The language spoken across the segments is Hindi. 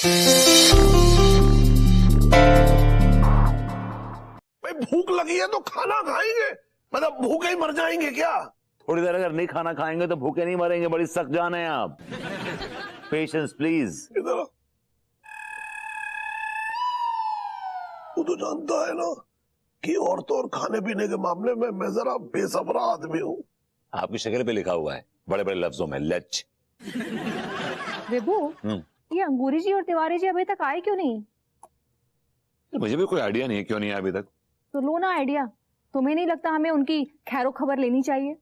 भाई भूख लगी है तो खाना खाएंगे, मतलब भूखे ही मर जाएंगे क्या? थोड़ी देर अगर नहीं खाना खाएंगे तो भूखे नहीं मरेंगे, बड़ी सख्त जान है आप। Patience please. इधर तू तो जानता है ना कि औरतों और खाने पीने के मामले में मैं जरा बेसब्रा आदमी हूँ। आपकी शक्ल पे लिखा हुआ है बड़े बड़े लफ्जों में, लच। विभू, ये अंगूरी जी और तिवारी जी अभी तक आए क्यों नहीं? मुझे भी कोई आइडिया नहीं है क्यों नहीं आया अभी तक। तो लो ना आइडिया। तुम्हें नहीं लगता हमें उनकी खैरो खबर लेनी चाहिए?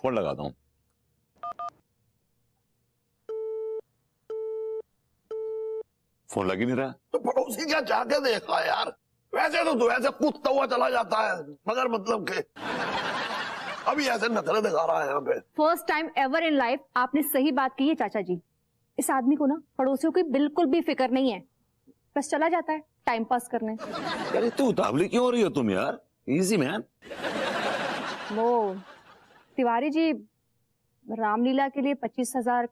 फोन लगाता हूँ। फोन लग ही नहीं रहा। तो पड़ोसी क्या जाके देखा यार, वैसे तो तू ऐसे कूदता हुआ चला जाता है, मगर मतलब के अभी ऐसे नखरे दिखा रहा है यहाँ पे। First time ever in life आपने सही बात की है चाचा जी। इस आदमी को ना पड़ोसियों की बिल्कुल भी फिक्र नहीं है, बस चला जाता है टाइम पास करने। अरे तू उतावली क्यों हो रही हो तुम यार? Easy man. वो तिवारी जी रामलीला के लिए 25,000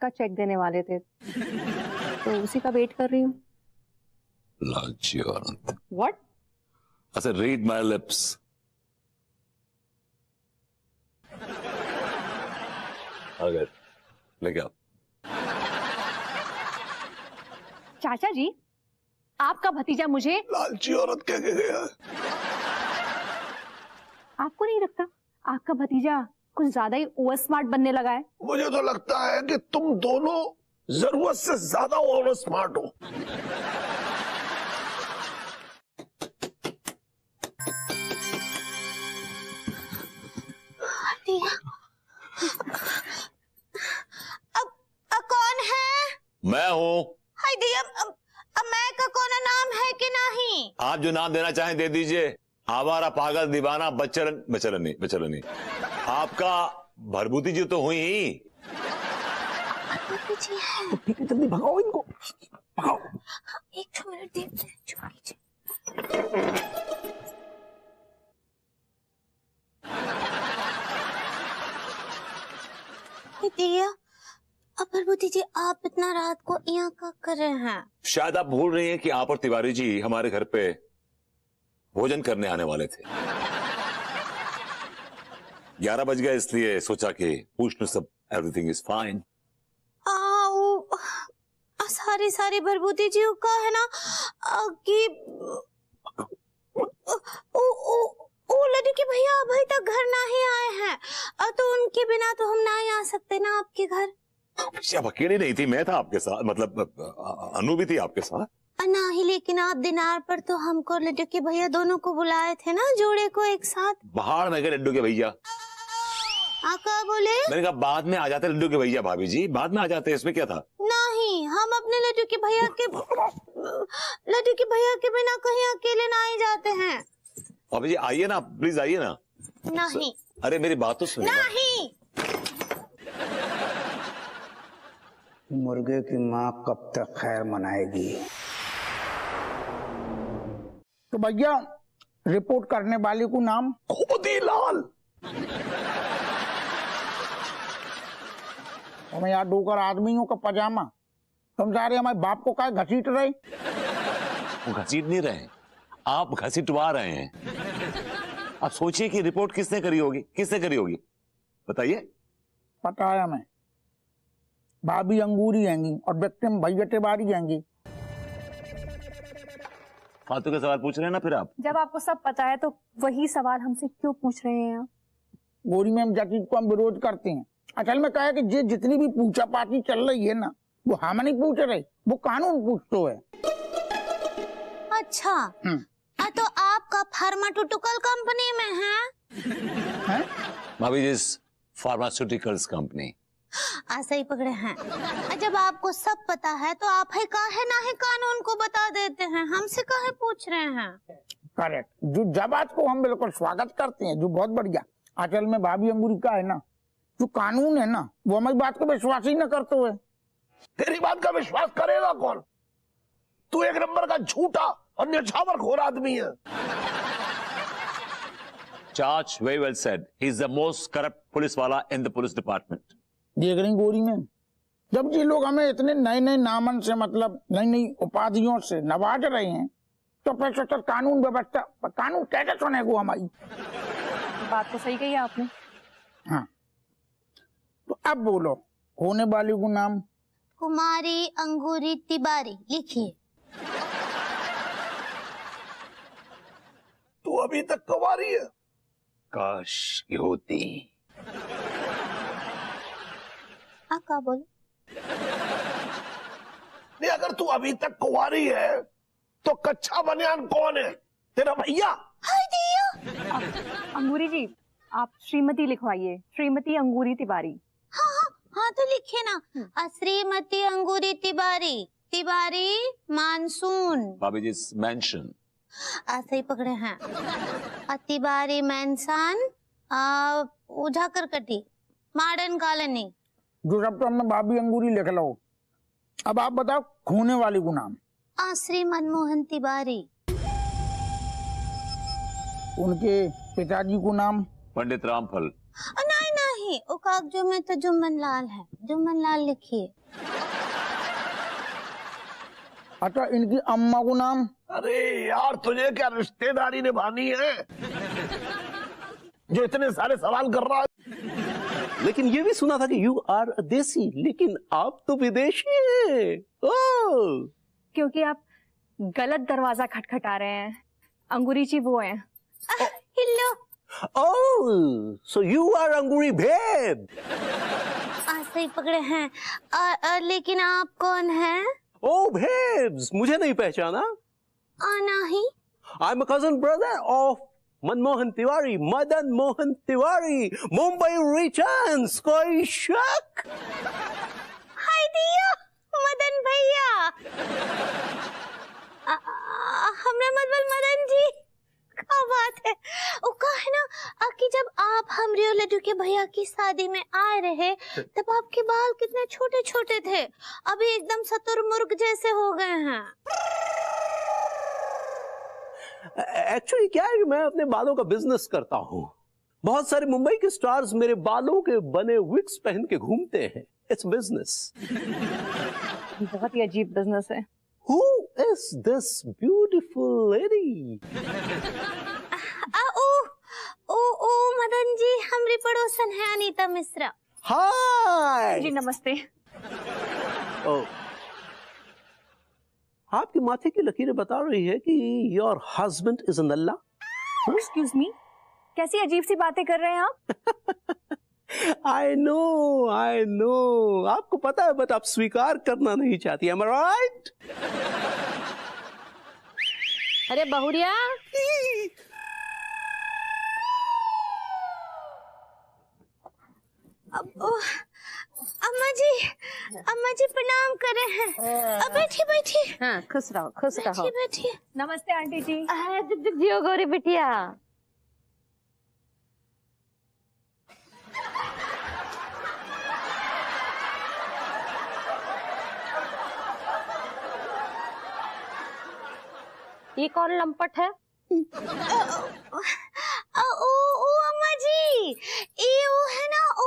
का चेक देने वाले थे, तो उसी का वेट कर रही हूँ। What? I said read my lips. अगर लेके आओ। चाचा जी, आपका भतीजा मुझे लालची औरत कह के गया। आपको नहीं लगता आपका भतीजा कुछ ज्यादा ही ओवर स्मार्ट बनने लगा है? मुझे तो लगता है कि तुम दोनों जरूरत से ज्यादा ओवर स्मार्ट हो। अब कौन है? मैं हूँ। हाय दिया, अब मैं का कौन नाम है कि नहीं? आप जो नाम देना चाहें दे दीजिए। आवारा, पागल, दीवाना, बचरनी। आपका भरभूति जी तो हुई ही। जी है। तो ठीक है, जल्दी भगाओ इनको, भगाओ। एक मिनट देखते हैं। दिया, अब भरभूति जी आप इतना रात को यहाँ क्या कर रहे हैं? शायद आप भूल रही हैं कि आप और तिवारी जी हमारे घर पे भोजन करने आने वाले थे। 11 बज गया, इसलिए सोचा कि पूछ लूं सब एवरीथिंग इज फाइन। सारी भरभूति जी का है ना कि लड़की भैया अभी तक घर नहीं आए हैं, तो उनके बिना तो हम नहीं आ सकते ना आपके घर। अब अकेली नहीं थी, मैं था आपके साथ, मतलब अनु भी थी आपके साथ। नहीं, लेकिन आप दिनार पर तो हमको लड्डू के भैया दोनों को बुलाए थे ना, जोड़े को एक साथ। बाहर में गए लड्डू के भैया। आका बोले? मैंने कहा बाद में आ जाते लड्डू के भैया। भाभी जी बाद में आ जाते, इसमें क्या था? नहीं, हम अपने लड्डू के भैया के बिना कहीं अकेले नहीं जाते हैं। भाभी जी आइए ना, प्लीज आइए ना। नहीं। अरे मेरी बात तो सुनिए। नहीं। मुर्गे की माँ कब तक खैर मनाएगी? तो भैया रिपोर्ट करने वाले को नाम खोदीलाल। हमें यार डोकर आदमियों का पजामा, तुम जा रहे हमारे बाप को क्या घसीट रहे? वो घसीट नहीं रहे, आप घसीटवा रहे हैं। आप सोचिए कि रिपोर्ट किसने करी होगी बताइए। पता है हमें, भाभी अंगूरी आएंगी और विक्टिम भैया तिवारी आएंगी। फालतू के सवाल पूछ रहे हैं ना फिर आप। जब आपको सब पता है तो वही सवाल हमसे क्यों पूछ रहे हैं आप? गोरी मैम जिस चीज को हम विरोध करते हैं, असल में कहा है कि जितनी भी पूछा पाती चल रही है ना, वो हम नहीं पूछ रहे, वो कानून पूछते है। अच्छा, तो आपका फार्मास्यूटिकल कंपनी में है? भाभी जी फार्मास्यूटिकल्स कंपनी। सही पकड़े हैं। जब आपको सब पता है तो आप है काहे ना है कानून को बता देते हैं, हमसे काहे पूछ रहे हैं? करेक्ट, जो जवाब को हम बिल्कुल स्वागत करते हैं, जो बहुत बढ़िया। असल में भाभी अंगूरी का है ना, जो कानून है ना, वो हमारी बात को विश्वास ही न करते हुए। तेरी बात का विश्वास करेगा कौन? तू एक नंबर का झूठा और न्यौछावरखोर आदमी है। Charge very well said. He is the most corrupt police वाला in the police department. देख रही गोरी में, जब ये लोग हमें इतने नए नए नामन से मतलब नई नई उपाधियों से नवाज रहे हैं तो फिर सोचो कानून व्यवस्था कानून कैसे सुनेगा हमारी। बात तो सही कही आपने। हाँ तो अब बोलो होने वाली को नाम। कुमारी अंगूरी तिवारी लिखिए। तू अभी तक कुंवारी है? काश की होती। का बोलो। नहीं, अगर तू अभी तक कुंवारी है तो कच्चा बनियान कौन है? तेरा भैया? हाय दिया। अंगूरी जी आप श्रीमती लिखवाइए, श्रीमती अंगूरी तिवारी। हाँ तो लिखे ना, श्रीमती अंगूरी तिवारी, तिवारी मानसून। भाभी जी मेंशन। ऐसे ही पकड़े हैं। तिवारी मैंसान उझा करकटी मॉडर्न कॉलोनी। जो सब तो हमने भाभी अंगूरी लिख लो। अब आप बताओ खोने वाली को नाम। श्री मनमोहन तिवारी। उनके पिताजी को नाम। पंडित रामफल। नहीं नहीं, ओ कागजों में तो जुम्मन लाल है, जुम्मन लाल लिखिए। अच्छा इनकी अम्मा को नाम। अरे यार तुझे क्या रिश्तेदारी निभानी है जो इतने सारे सवाल कर रहा है? लेकिन ये भी सुना था कि यू आर देसी, लेकिन आप तो विदेशी हैं। ओह, क्योंकि आप गलत दरवाजा खटखटा रहे हैं। अंगूरी जी वो हैं। Hello. Oh, so you are Angoori भेद। सही पकड़े हैं। लेकिन आप कौन हैं? ओ भेब्स, मुझे नहीं पहचाना? नहीं। I am a cousin brother of Manmohan Tiwari, Madan Mohan Tiwari, Mumbai returns. कोई शक? हाय दिया मदन भैया। हमरा मतलब मदन जी। क्या बात है? वो कहा है ना कि जब आप हमरे और लड्डू के भैया की शादी में आए रहे तब आपके बाल कितने छोटे छोटे थे, अभी एकदम सतुरमुर्ग जैसे हो गए हैं। एक्चुअली क्या है कि मैं अपने बालों का बिजनेस करता हूँ। बहुत सारे मुंबई के स्टार्स मेरे बालों के बने विग्स पहन के घूमते हैं। It's business. बहुत ही अजीब बिजनेस है। Who is this beautiful lady? ओ मदन जी, हमारी पड़ोसन है अनीता मिश्रा। Hi. जी नमस्ते। Oh. आपके माथे की लकीरें बता रही है कि your husband is a Nalla. Excuse me, कैसी अजीब सी बातें कर रहे हैं आप? आई नो, आपको पता है बट आप स्वीकार करना नहीं चाहती। Am I right? अरे बहुरिया, अम्मा जी प्रणाम कर रहे हैं। बैठिए बैठिए। हाँ खुश रहो खुश रहो। बैठिए। नमस्ते आंटी जी। जियो गौरी बिटिया। ये कौन लंपट है? ओ अम्मा जी, ये वो है ना, ओ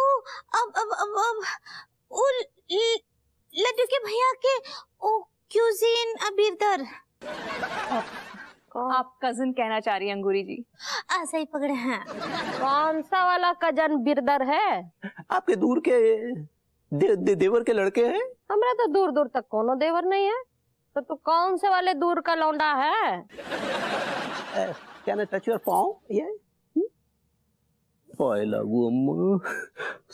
लड्डू के भैया के ओ क्यूजीन बिरदर। आप कजिन कहना चाह रही हैं अंगूरी जी? ऐसा ही पकड़े हैं। कौन सा वाला कजन बिरदर है? आपके दूर के देवर के लड़के हैं। हमरा तो दूर दूर तक कोनो देवर नहीं है। तो तू कौन से वाले दूर का लौंडा है? कैन आई टच योर पाँव? ये पाए लागू अम्मा,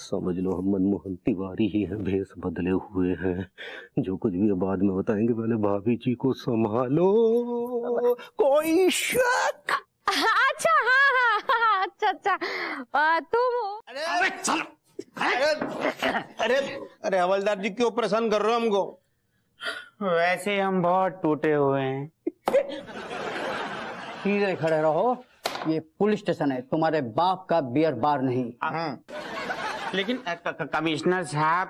समझ लो हम मनमोहन तिवारी ही हैं, भेष बदले हुए हैं। जो कुछ भी बाद में बताएंगे, पहले भाभी जी को संभालो। कोई शक? अच्छा हाँ, अच्छा तुम? अरे हवलदार जी क्यों परेशान कर रहे हो हमको? वैसे हम बहुत टूटे हुए हैं। सीधे खड़े रहो, ये पुलिस स्टेशन है, तुम्हारे बाप का बियर बार नहीं। लेकिन कमिश्नर साहब,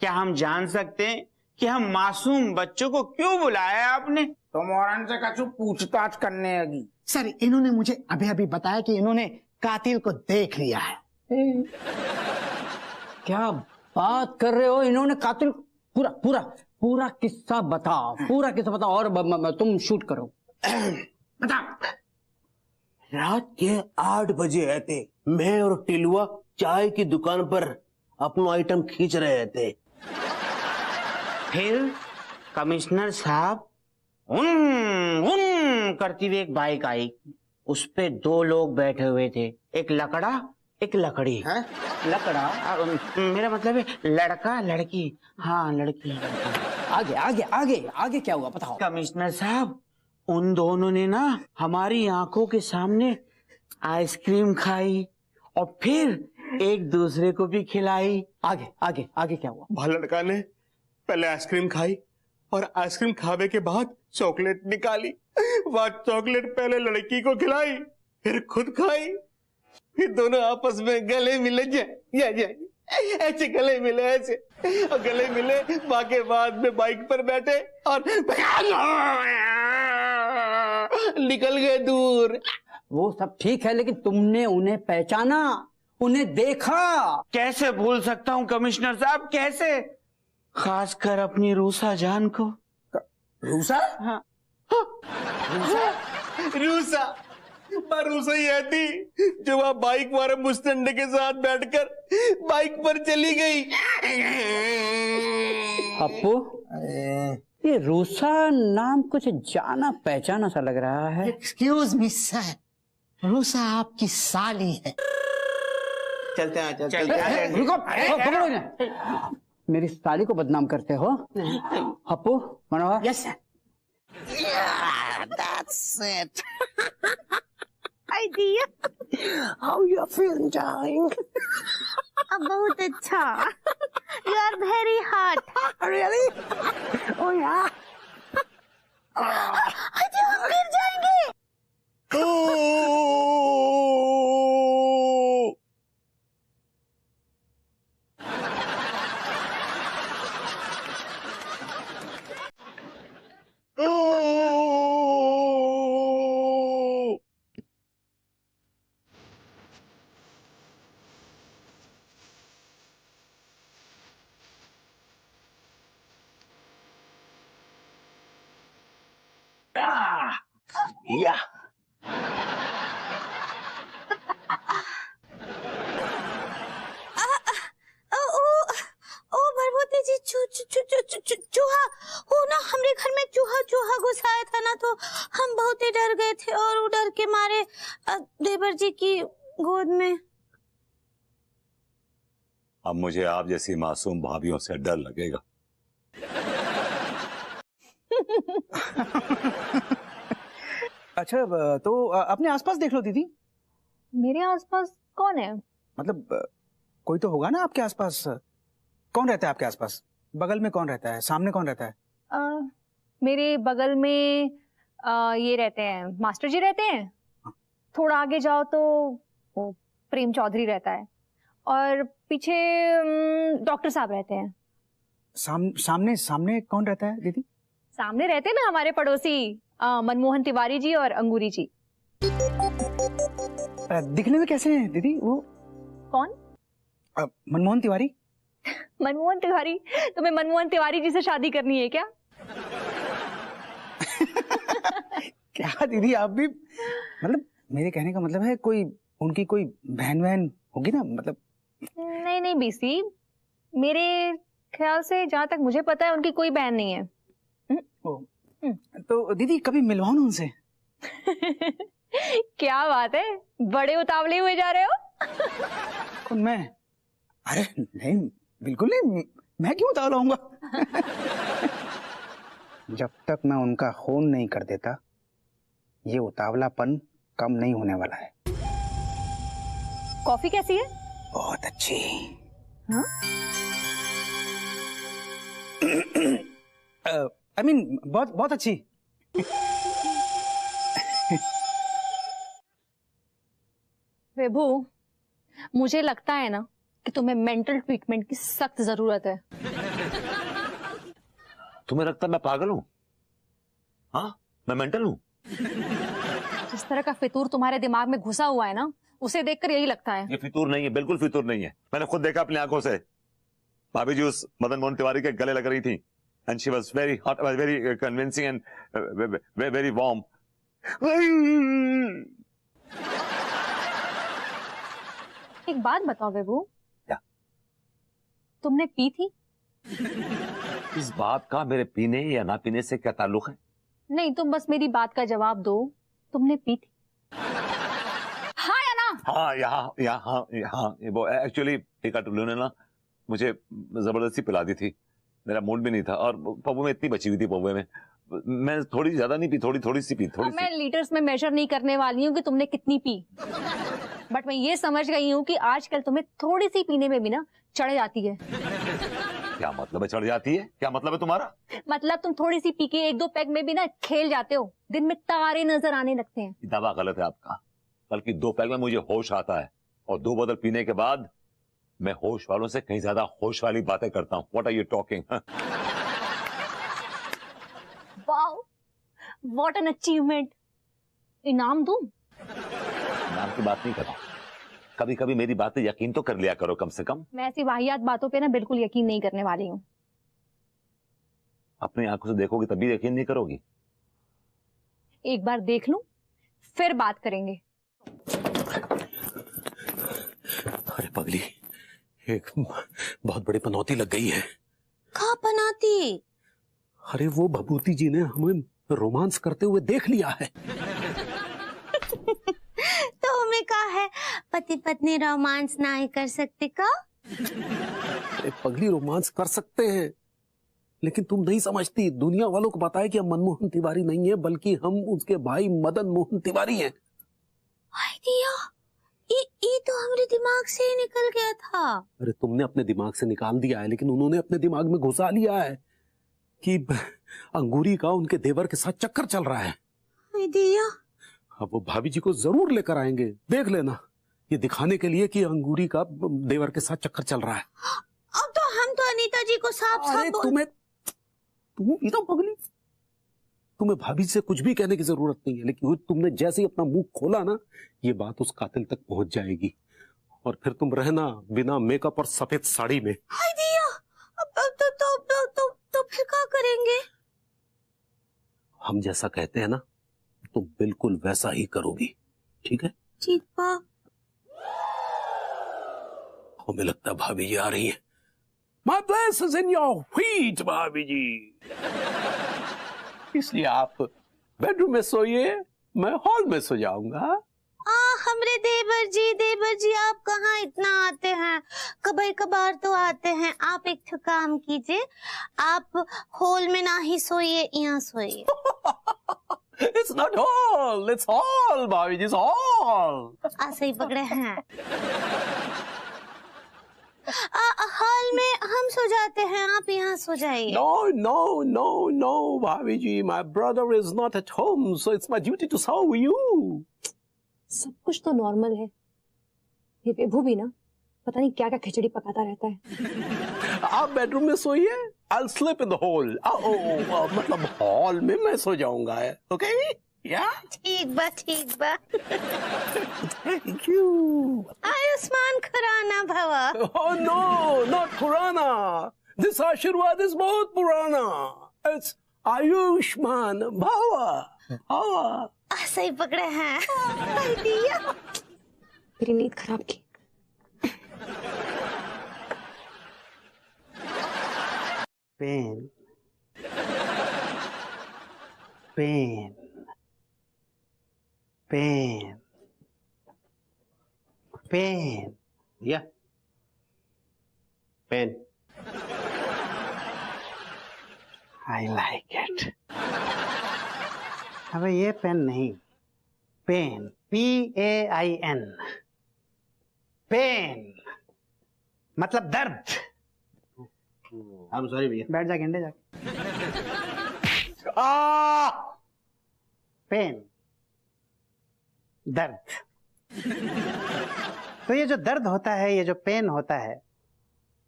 क्या हम जान सकते हैं कि हम मासूम बच्चों को क्यों बुलाया आपने? तुम औरन से कछु पूछताछ करने लगी। सर इन्होंने मुझे अभी अभी बताया कि इन्होंने कातिल को देख लिया है। क्या बात कर रहे हो? इन्होंने कातिल? पूरा पूरा पूरा किस्सा बताओ, पूरा किस्सा बताओ और तुम शूट करो। बता। रात के 8 बजे आए थे, मैं और टिलुआ चाय की दुकान पर अपना आइटम खींच रहे थे। फिर कमिश्नर साहब उन करती हुई एक बाइक आई, उस पे 2 लोग बैठे हुए थे, एक लकड़ा एक लकड़ी। है? लकड़ा? मेरा मतलब है लड़का लड़की। हाँ लड़की। आगे आगे आगे आगे क्या हुआ बताओ। कमिश्नर साहब उन दोनों ने ना हमारी आंखों के सामने आइसक्रीम खाई और फिर एक दूसरे को भी खिलाई। आगे आगे आगे क्या हुआ? वह लड़का ने पहले आइसक्रीम खाई और आइसक्रीम खाने के बाद चॉकलेट निकाली। वह चॉकलेट पहले लड़की को खिलाई, फिर खुद खाई, फिर दोनों आपस में गले मिले ऐसे गले मिले ऐसे, और गले मिले बाकी बाद में बाइक पर बैठे और निकल गए दूर। वो सब ठीक है, लेकिन तुमने उन्हें पहचाना, उन्हें देखा? कैसे भूल सकता हूँ कमिश्नर साहब, कैसे, खासकर अपनी रूसा जान को। रूसा? हाँ। रूसा रूसा ही है थी जो वह बाइक वाले मुस्तंडे के साथ बैठकर बाइक पर चली गई। अप्पू, ये रूसा नाम कुछ जाना पहचाना सा लग रहा है। एक्सक्यूज मी सर, रूसा आपकी साली है। चलते हैं रुको, पकड़ो इन्हें। मेरी साली को बदनाम करते हो? Appu, Manohar. Yes sir. That's it. Idea. How you feeling, darling? अब बहुत अच्छा। You are very hot. Really? Oh yeah. अरे हम गिर जाएंगे। या भरभूति जी, चूहा वो ना हमरे घर में चूहा घुसाया था ना, तो हम बहुत ही डर गए थे और डर के मारे देवर जी की गोद में। अब मुझे आप जैसी मासूम भाभियों से डर लगेगा। अच्छा, तो अपने आसपास देख लो दीदी। मेरे आसपास कौन है? मतलब कोई तो होगा ना आपके आसपास। कौन रहता है आपके आसपास? बगल में कौन रहता है, सामने कौन रहता है? मेरे बगल में ये रहते हैं, मास्टर जी रहते हैं। थोड़ा आगे जाओ तो वो प्रेम चौधरी रहता है, और पीछे डॉक्टर साहब रहते हैं। सामने सामने कौन रहता है दीदी? सामने रहते हैं ना हमारे पड़ोसी मनमोहन तिवारी जी और अंगूरी जी। दिखने में कैसे हैं दीदी वो? कौन? मनमोहन तिवारी। मनमोहन तिवारी? तुम्हें मनमोहन तिवारी जी से शादी करनी है क्या? क्या दीदी आप भी, मतलब मेरे कहने का मतलब है कोई उनकी कोई बहन होगी ना, मतलब। नहीं बीसी, मेरे ख्याल से जहाँ तक मुझे पता है उनकी कोई बहन नहीं है। तो दीदी कभी मिलवाओ ना उनसे। क्या बात है, बड़े उतावले हुए जा रहे हो। कौन, मैं? अरे नहीं, बिल्कुल नहीं, मैं क्यों उतावला होऊंगा। जब तक मैं उनका खून नहीं कर देता, ये उतावलापन कम नहीं होने वाला है। कॉफी कैसी है? बहुत अच्छी। हाँ? I mean, बहुत अच्छी। विभू, मुझे लगता है ना कि तुम्हें मेंटल ट्रीटमेंट की सख्त जरूरत है। तुम्हें लगता है मैं पागल हूं? हाँ, मैं मेंटल हूं? जिस तरह का फितूर तुम्हारे दिमाग में घुसा हुआ है ना, उसे देखकर यही लगता है। ये फितूर नहीं है, बिल्कुल फितूर नहीं है। मैंने खुद देखा अपनी आंखों से। भाभी जी उस मदन मोहन तिवारी के गले लग रही थी and she was very hot, very convincing and very warm. एक बात बताओ बेबू, क्या? तुमने पी थी? इस बात का मेरे पीने या ना पीने से क्या ताल्लुक है? नहीं, तुम बस मेरी बात का जवाब दो, तुमने पी थी? हाँ या ना? हाँ यहाँ वो एक्चुअली टीका टुल्लू ने ना मुझे जबरदस्ती पिला दी थी, मेरा मूड भी नहीं था और पौवे में इतनी बची हुई थी, पौवे में मैं थोड़ी ज्यादा नहीं पी, थोड़ी सी पी, थोड़ी सी। मैं लीटर्स में मेजर नहीं करने वाली हूँ कि तुमने कितनी पी, बट मैं ये समझ गई हूँ कि आजकल तुम्हें थोड़ी सी पीने में भी ना चढ़ जाती है। क्या मतलब है चढ़ जाती है? क्या मतलब है तुम्हारा? मतलब तुम थोड़ी सी पी के एक दो पैग में भी ना खेल जाते हो, दिन में तारे नजर आने लगते हैं। दावा गलत है आपका, बल्कि 2 पैग में मुझे होश आता है और 2 बोतल पीने के बाद मैं होश वालों से कहीं ज्यादा होश वाली बातें करता हूँ। What are you talking? Wow, what an achievement. इनाम दूं? नाम की बात नहीं कर रहा, कभी कभी मेरी बातें यकीन तो कर लिया करो कम से कम। मैं ऐसी वाहियात बातों पे ना बिल्कुल यकीन नहीं करने वाली हूँ। अपनी आंखों से देखोगी तभी यकीन नहीं करोगी। एक बार देख लूं फिर बात करेंगे। अरे पगली, एक बहुत बड़ी पनौती लग गई है। कहाँ पनाती? अरे वो भभूति जी ने हमें रोमांस करते हुए देख लिया है। तो हमें कहा है पति पत्नी रोमांस ना ही कर सकते का? अरे पगली, रोमांस कर सकते हैं, लेकिन तुम नहीं समझती। दुनिया वालों को पता है कि हम मनमोहन तिवारी नहीं है, बल्कि हम उसके भाई मदन मोहन तिवारी हैं। आइडिया ये तो हमारे दिमाग से ही निकल गया था। अरे तुमने अपने दिमाग से निकाल दिया है, लेकिन उन्होंने अपने दिमाग में घुसा लिया है कि अंगूरी का उनके देवर के साथ चक्कर चल रहा है। आइडिया अब वो भाभी जी को जरूर लेकर आएंगे, देख लेना, ये दिखाने के लिए कि अंगूरी का देवर के साथ चक्कर चल रहा है। अब तो हम तो अनीता जी को साफ साफ तुम एकदम पगली, तुम्हें भाभी से कुछ भी कहने की जरूरत नहीं है, लेकिन तुमने जैसे ही अपना मुंह खोला ना, ये बात उस कातिल तक पहुंच जाएगी और फिर तुम रहना बिना मेकअप और सफेद साड़ी में। तो फिर क्या करेंगे? हम जैसा कहते हैं ना, तुम बिल्कुल वैसा ही करोगी, ठीक है? ठीक बा। हमें लगता है भाभी जी आ रही है। My place is in your feet, भाभी जी। इसलिए आप बेडरूम में सोइए, मैं हॉल में सो जाऊंगा। हमरे देवर जी आप कहाँ इतना आते हैं? कभी कभार तो आते हैं। आप एक काम कीजिए, आप हॉल में ना ही सोइए, यहाँ सोइए। It's not hall, it's hall, भाभी जी, it's hall। ऐसे ही पकड़े हैं। हॉल में हम सो जाते हैं, आप यहाँ सो जाइए। No, भाभी जी, my brother is not at home, so it's my duty to serve you। सब कुछ तो नॉर्मल है, ये विभू भी ना पता नहीं क्या क्या खिचड़ी पकाता रहता है। आप बेडरूम में सोइए, I'll sleep in the hall। मतलब हॉल में मैं सो जाऊंगा, ओके? या ठीक बा। Thank you। आयुष्मान खुराना भवा। Oh no, not Khurana. This आशीर्वाद is बहुत पुराना। It's आयुष्मान भवा। ऐसे ही पकड़े हैं। मेरी नींद खराब की। पेन या पेन। I like it. अबे ये पेन नहीं, पेन, PAIN, पेन मतलब दर्द। I'm sorry भैया। बैठ जा गेंडे जाके। पेन, दर्द। तो ये जो दर्द होता है, ये जो पेन होता है,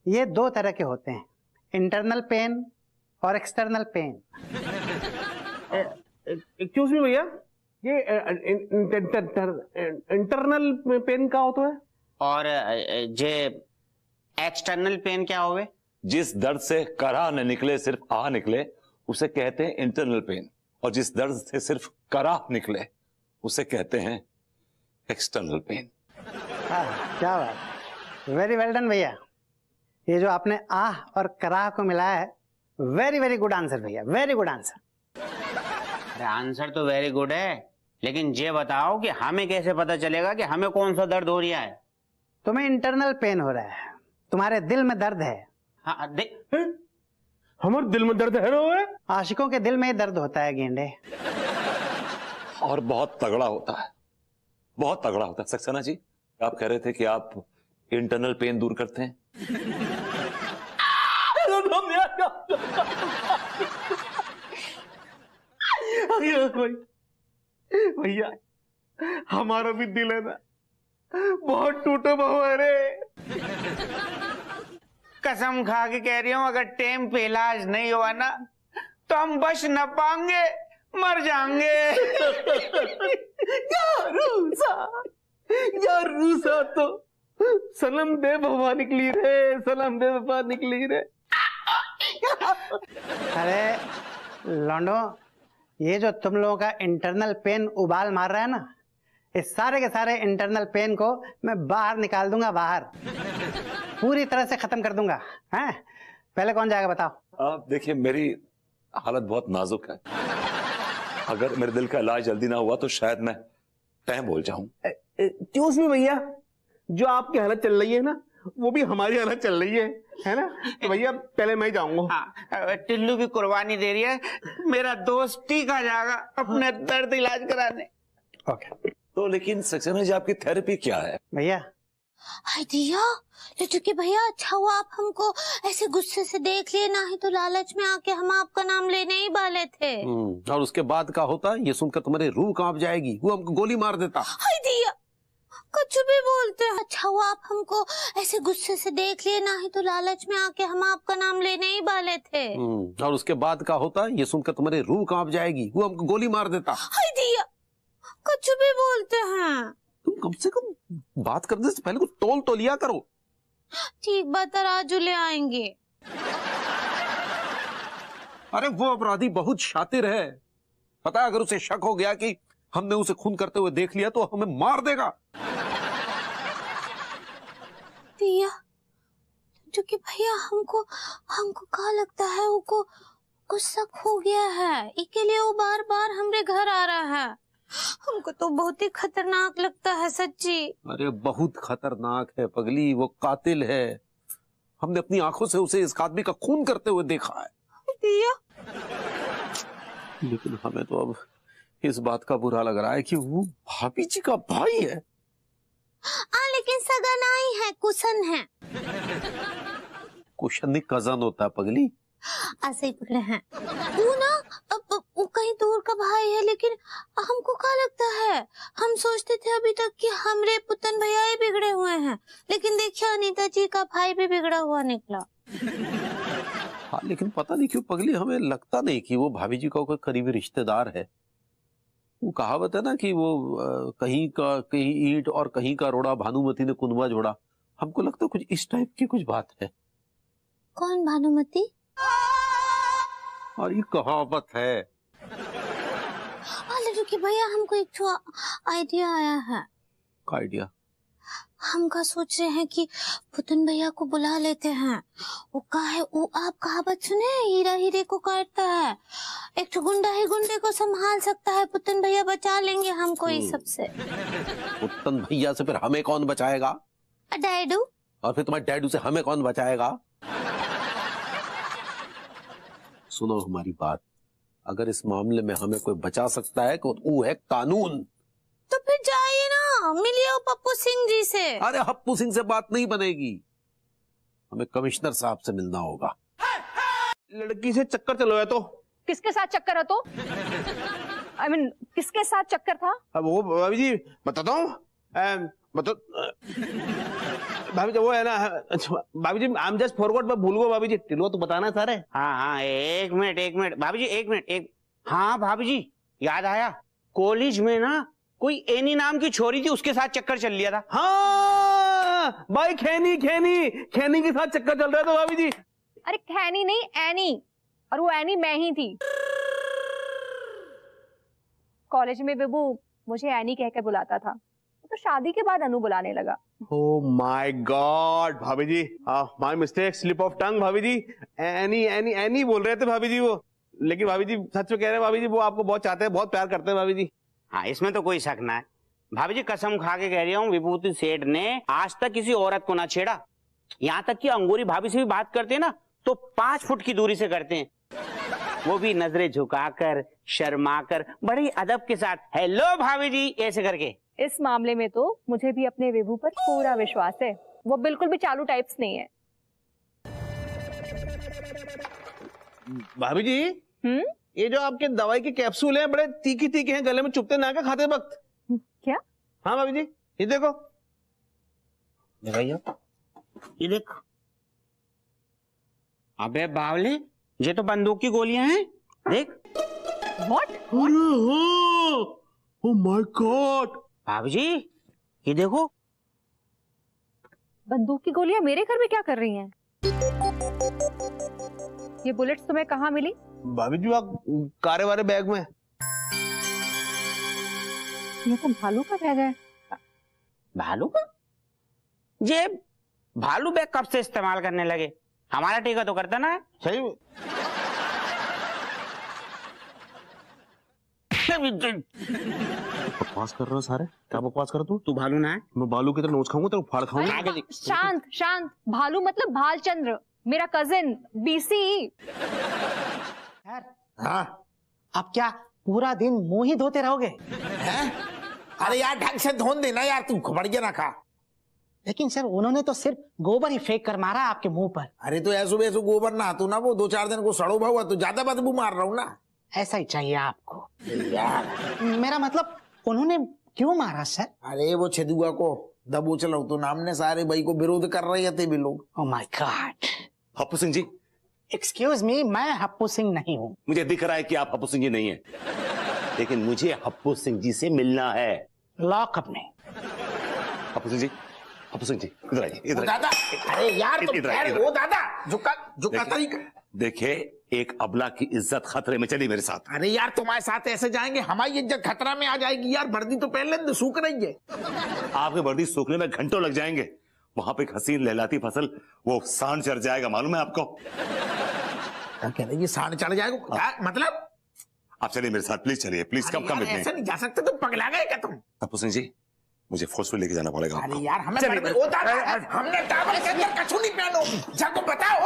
ये 2 तरह के होते हैं, इंटरनल पेन और एक्सटर्नल पेन। एक्सक्यूज मी भैया, ये इंटरनल पेन का होता है और जे एक्सटर्नल पेन क्या होवे? जिस दर्द से करा न निकले सिर्फ आ निकले उसे कहते हैं इंटरनल पेन, और जिस दर्द से सिर्फ करा निकले उसे कहते हैं एक्सटर्नल पेन। क्या बात, वेरी वेल डन भैया। ये जो आपने आह और कराह को मिलाया है, वेरी वेरी गुड आंसर भैया, वेरी गुड आंसर। अरे आंसर तो वेरी गुड है, लेकिन ये बताओ कि हमें कैसे पता चलेगा कि हमें कौन सा दर्द हो रहा है? तुम्हें इंटरनल पेन हो रहा है, तुम्हारे दिल में दर्द है। हाँ, हमारे दिल में दर्द है ना? आशिकों के दिल में दर्द होता है गेंडे, और बहुत तगड़ा होता है, बहुत तगड़ा होता है। सक्सेना जी, आप कह रहे थे कि आप इंटरनल पेन दूर करते हैं। भैया हमारा भी दिल है ना, बहुत टूटा हुआ है रे। कसम खा के कह रही हूँ, अगर टाइम पे इलाज नहीं हुआ ना तो हम बच न पाएंगे, मर जाएंगे। यार रूसा तो सनम दे भवा निकली रे, सनम दे भवा निकली रे। अरे लौंडो, ये जो तुम लोगों का इंटरनल पेन उबाल मार रहा है ना, इस सारे के सारे इंटरनल पेन को मैं बाहर निकाल दूंगा, बाहर पूरी तरह से खत्म कर दूंगा। हैं? पहले कौन जाएगा बताओ? आप देखिए, मेरी हालत बहुत नाजुक है, अगर मेरे दिल का इलाज जल्दी ना हुआ तो शायद मैं टाइम बोल जाऊं। क्यों उसमें भैया, जो आपकी हालत चल रही है ना, वो भी हमारी हालत चल रही है ना? तो भैया पहले मैं जाऊंगा। हाँ, टिल्लू की कुर्बानी दे रही है, मेरा दोस्त टीका जाएगा अपने दर्द इलाज कराने। ओके। तो लेकिन सक्सेना जी, आपकी थेरेपी क्या है? भैया दिया लड्डू के भैया, अच्छा हुआ आप हमको ऐसे गुस्से से देख लिए, ना ही तो लालच में आके हम आपका नाम लेने ही वाले थे। और उसके बाद का होता, ये सुनकर तुम्हारी रूह कांप जाएगी, वो हमको गोली मार देता। दिया कुछ भी बोलते हैं। अच्छा हुआ आप हमको ऐसे गुस्से से देख लिए, ना ही तो लालच में आके हम आपका नाम लेने ही वाले थे। और उसके बाद का होता, ये सुनकर तुम्हारी रूह कांप जाएगी, वो हमको गोली मार देता। दिया कुछ भी बोलते हैं। तुम कम से कम बात करने से पहले कुछ तोल तो लिया करो। ठीक बात, तराजू ले आएंगे। अरे वो अपराधी बहुत शातिर है, पता है, अगर उसे शक हो गया कि हमने उसे खून करते हुए देख लिया तो हमें मार देगा। दिया लड्डू के भैया, हमको क्या लगता है, वो शक हो गया है, इसके लिए वो बार बार हमरे घर आ रहा है। हमको तो बहुत ही खतरनाक लगता है सच्ची। अरे बहुत खतरनाक है पगली, वो कातिल है। हमने अपनी आंखों से उसे इस आदमी का खून करते हुए देखा है। दिया लेकिन हमें तो अब इस बात का बुरा लग रहा है कि वो भाभी जी का भाई है। लेकिन सगा नहीं है, कुशन है। कुशन कजन होता है पगली। ऐसे ही पकड़े हैं वो ना, अब वो कहीं दूर का भाई है, लेकिन हमको क्या लगता है, हम सोचते थे अभी तक कि हमरे पुतन भैया ही बिगड़े हुए हैं, लेकिन देखिए अनीता जी का भाई भी बिगड़ा हुआ निकला। हाँ, लेकिन पता नहीं क्यों पगली, हमें लगता नहीं कि वो भाभी जी का कोई करीबी रिश्तेदार है। वो कहावत है ना कि वो कहीं का कहीं ईंट और कहीं का रोड़ा, भानुमति ने कुनबा जोड़ा। हमको लगता है कुछ इस टाइप की कुछ बात है। कौन भानुमति? और ये कहावत है। लड्डू के भैया, हमको एक आइडिया आया है। क्या आइडिया? हम का सोच रहे हैं कि पुतन भैया को बुला लेते हैं। वो का है, वो आप कहावत सुने, हीरा हीरे को काटता है। एक तो गुंडा ही गुंडे को संभाल सकता है, पुतन भैया बचा लेंगे हमको इस सब से। पुतन भैया से फिर हमें कौन बचाएगा? डैडू। और फिर तुम्हारे डैडू से हमें कौन बचाएगा? सुनो हमारी बात, अगर इस मामले में हमें कोई बचा सकता है तो वो है कानून। तो फिर जाइए ना, मिलिए पप्पू सिंह जी से। अरे हप्पू सिंह से बात नहीं बनेगी, हमें कमिश्नर साहब से मिलना होगा। लड़की से चक्कर चलो तो। किसके साथ चक्कर है? तो I mean, किसके साथ चक्कर था? अब वो भाभी जी बताता हूँ, भाभी जी वो है ना, भाभी जी आई एम जस्ट फॉरवर्ड, मैं भूल गया भाभी जी, टिलवा तो बताना सारे। हाँ, एक मिनट भाभी जी, एक मिनट। हाँ भाभी जी, याद आया, कॉलेज में ना कोई एनी नाम की छोरी थी, उसके साथ चक्कर चल लिया था। हाँ भाई, खेनी के साथ चक्कर चल रहा था भाभी जी। अरे खैनी नहीं, एनी, और वो एनी मैं ही थी। कॉलेज में विभू मुझे एनी कहकर बुलाता था, तो शादी के बाद अनु बुलाने लगा। Oh my God, भाभी जी, my mistake, slip of tongue भाभी जी। एनी एनी एनी बोल रहे थे भाभी जी वो, लेकिन भाभी जी सच में कह रहे हैं भाभी जी, वो आपको बहुत चाहते हैं, बहुत प्यार करते हैं भाभी जी। हाँ, इसमें तो कोई शक ना है भाभी जी, कसम खा के कह रही हूँ, विभूति सेठ ने आज तक किसी औरत को ना छेड़ा। यहाँ तक कि अंगूरी भाभी से भी बात करते हैं ना, तो 5 फुट की दूरी से करते हैं, वो भी नजरें झुकाकर, शर्माकर, बड़ी अदब के साथ, हेलो भाभी जी ऐसे करके। इस मामले में तो मुझे भी अपने विभू पर पूरा विश्वास है, वो बिल्कुल भी चालू टाइप्स नहीं है। भाभी जी, ये जो आपके दवाई के कैप्सूल हैं बड़े तीखे तीखे हैं, गले में चुभते ना क्या खाते वक्त? क्या? हाँ भाभी जी, ये देखो, ये देख। अबे बावले, ये तो बंदूक की गोलियां हैं, देख। What? ओह माय गॉड भाभी जी, ये देखो। बंदूक की गोलियां मेरे घर में क्या कर रही हैं? ये बुलेट्स तुम्हें कहाँ मिली? भाभी जी, आप कारे वाले बैग में। ये तो भालू का बैग है। भालू का? ये भालू बैग कब से इस्तेमाल करने लगे? हमारा टीका तो करता ना है। सही में? बकवास कर रहे हो सारे, क्या बकवास कर रहा तू भालू ना है? मैं भालू की तरह नोच खाऊंगा, तेरे को फाड़ खाऊंगा। शांत शांत, भालू मतलब भालचंद्र, मेरा कजिन बीसी। हाँ, अब क्या पूरा दिन मुंह ही धोते रहोगे? हैं? अरे यार ढंग से धोन देना यार, तू बढ़िया ना खा। लेकिन सर उन्होंने तो सिर्फ गोबर ही फेंक कर मारा आपके मुंह पर। अरे तो ऐसो वैसो गोबर ना तू ना, वो 2-4 दिन को सड़ो हुआ तो ज्यादा बदबू मार रहा हूँ ना। ऐसा ही चाहिए आपको यार। मेरा मतलब उन्होंने क्यों मारा सर? अरे वो छेदुआ को दबोच लो तो नाम ने सारे भाई को विरोध कर रहे थे भी लोग। Oh my God. Happu Singh ji, excuse me, मैं हप्पू सिंह नहीं हूँ। मुझे दिख रहा है कि आप हप्पू सिंह जी नहीं है, लेकिन मुझे हप्पू सिंह जी से मिलना है। लॉकअप में। हप्पू सिंह जी, हप्पू सिंह जी, इधर आइए, इधर दादा। अरे यार तो खैर वो दादा झुका तरीका। देखिए, एक अबला की इज्जत खतरे में, चली मेरे साथ। अरे यार तुम्हारे साथ ऐसे जाएंगे हमारी इज्जत खतरा में आ जाएगी यार। वर्दी तो पहले सूख रही है। आपके वर्दी सूखने में घंटों लग जाएंगे। वहां पे एक हसीन लहलाती फसल, वो सांड चढ़ जाएगा, मालूम है आपको? क्या कह रहे? ये सांड चढ़ जाएगा? क्या मतलब? आप चलिए मेरे साथ, प्लीज चलिए, प्लीज। कब कम इतने ऐसे नहीं जा सकते, तुम पगला गए क्या तुम? हप्पू सिंह जी, मुझे फोर्सफुल लेके जाना पड़ेगा। अरे यार हमें हमने टावल के अंदर कछु नहीं पहनो, जाको बताओ।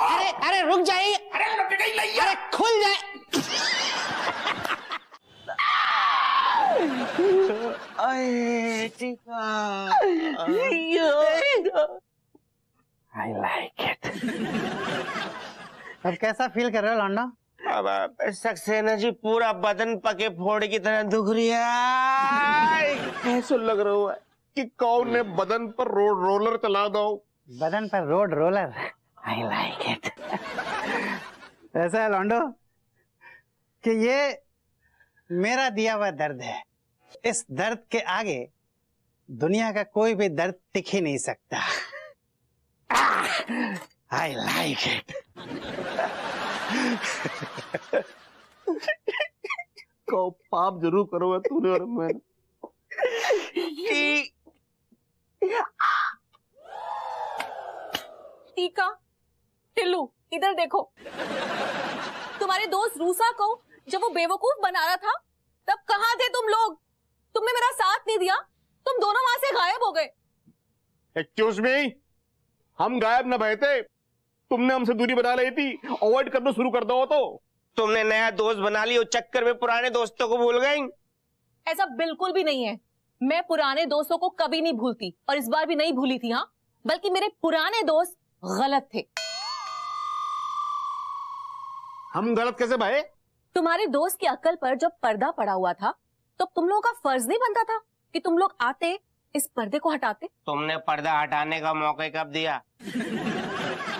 अरे रुक जाइए। अरे लुट गई लैया। अरे खुल जाए। I like it. अब कैसा फील कर रहे हो लौंडा? अब सक्सेना जी, पूरा बदन पके फोड़े की तरह दुख रही है। ऐसा लग रहा है कि कौन ने बदन पर रोलर चला दो। बदन पर road roller. I like it. ऐसा है लौंडो कि ये मेरा दिया हुआ दर्द है। इस दर्द के आगे दुनिया का कोई भी दर्द टिक ही नहीं सकता। I like it. को पाप जरूर करोगे तूने और मैं। टीका, टिल्लू, इधर देखो। तुम्हारे दोस्त रूसा को जब वो बेवकूफ बना रहा था, तब कहाँ थे तुम लोग? तुमने मेरा साथ नहीं दिया, तुम दोनों वहां से गायब हो गए। एक्सक्यूज मी, हम गायब न भय थे, तुमने हमसे दूरी बना ली थी। अवॉइड करना शुरू कर दो तो तुमने नया दोस्त बना लिया, चक्कर में पुराने दोस्तों को भूल गई। ऐसा बिल्कुल भी नहीं है। मैं पुराने दोस्तों को कभी नहीं भूलती, और इस बार भी नहीं भूली थी। हाँ, बल्कि मेरे पुराने दोस्त गलत थे। हम गलत कैसे भाई? तुम्हारे दोस्त की अक्ल पर जब पर्दा पड़ा हुआ था, तो तुम लोगों का फर्ज नहीं बनता था कि तुम लोग आते, इस पर्दे को हटाते? तुमने पर्दा हटाने का मौका कब दिया?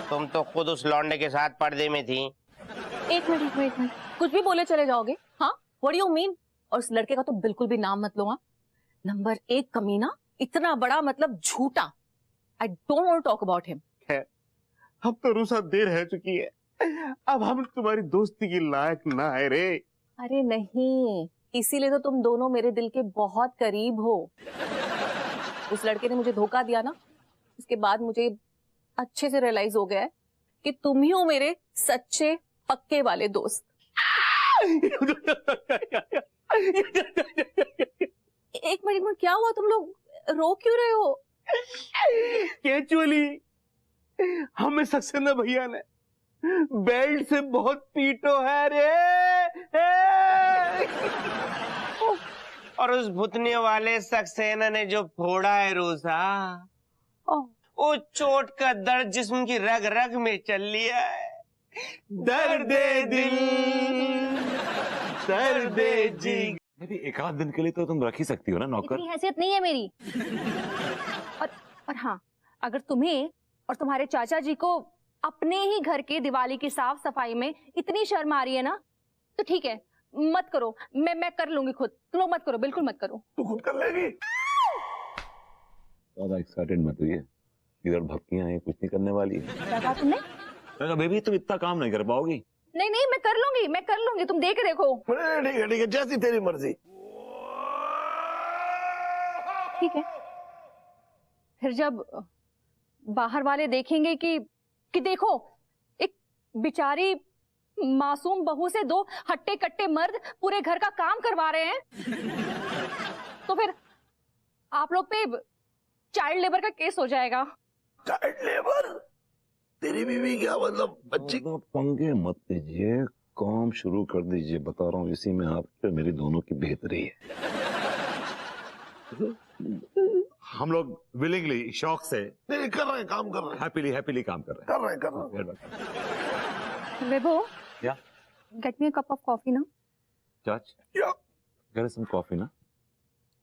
तुम तो खुद उस लौंडे के साथ पर्दे में थी। एक मिनट, कुछ भी बोले चले जाओगे? हाँ, व्हाट डू यू मीन? और उस लड़के का तो बिल्कुल भी नाम मत लो। हाँ, नंबर 1 कमीना, इतना बड़ा मतलब झूठा। I don't want to talk about him. अब तो रूसा देर है चुकी है, अब हम तुम्हारी दोस्ती की लायक ना है रे। अरे नहीं, इसीलिए तो तुम दोनों मेरे दिल के बहुत करीब हो। उस लड़के ने मुझे धोखा दिया ना, उसके बाद मुझे अच्छे से रियलाइज हो गया है कि तुम ही हो मेरे सच्चे पक्के वाले दोस्त। एक मिनट, क्या हुआ? तुम लोग रो क्यों रहे हो? कैचुअली हमें सक्सेना भैया ने बेल्ट से बहुत पीटो है रे। और उस भुतने वाले सक्सेना ने जो फोड़ा है रूसा, वो चोट का दर्द जिस्म की रग रग में चल लिया है। दर्द दिल, दर्द जी। मेरी एक आध दिन के लिए तो तुम रख ही सकती हो ना नौकर। इतनी हैसियत नहीं है मेरी। और हाँ, अगर तुम्हें और तुम्हारे चाचा जी को अपने ही घर के दिवाली की साफ सफाई में इतनी शर्म आ रही है ना, तो ठीक है, मत करो। मैं कर लूंगी खुद। तुम लोग मत करो, बिल्कुल मत करो। तू खुद कर लेगी? ज्यादा एक्साइटेड मत हुई है, इधर भक्तियां हैं, कुछ नहीं करने वाली है। क्या कहा तुमने? बेबी तुम इतना काम नहीं कर पाओगी। नहीं नहीं, मैं कर लूंगी, तुम देख देखो। ठीक है, जैसी तेरी मर्जी। ठीक है, फिर जब बाहर वाले देखेंगे कि देखो एक बेचारी मासूम बहू से दो हट्टे कट्टे मर्द पूरे घर का काम करवा रहे हैं, तो फिर आप लोग पे चाइल्ड लेबर का केस हो जाएगा। Child labour? तेरी बीवी क्या मतलब बच्ची? पंगे मत लीजिए, काम शुरू कर दीजिए। बता रहा हूँ, इसी में आपके मेरी दोनों की बेहतरी है। हम लोग विलिंगली, शौक से नहीं कर रहे हैं, काम कर रहे हैं, हैप्पीली काम कर रहे हैं। विभू, क्या? Get me a cup of coffee ना। चाच, get us some coffee ना?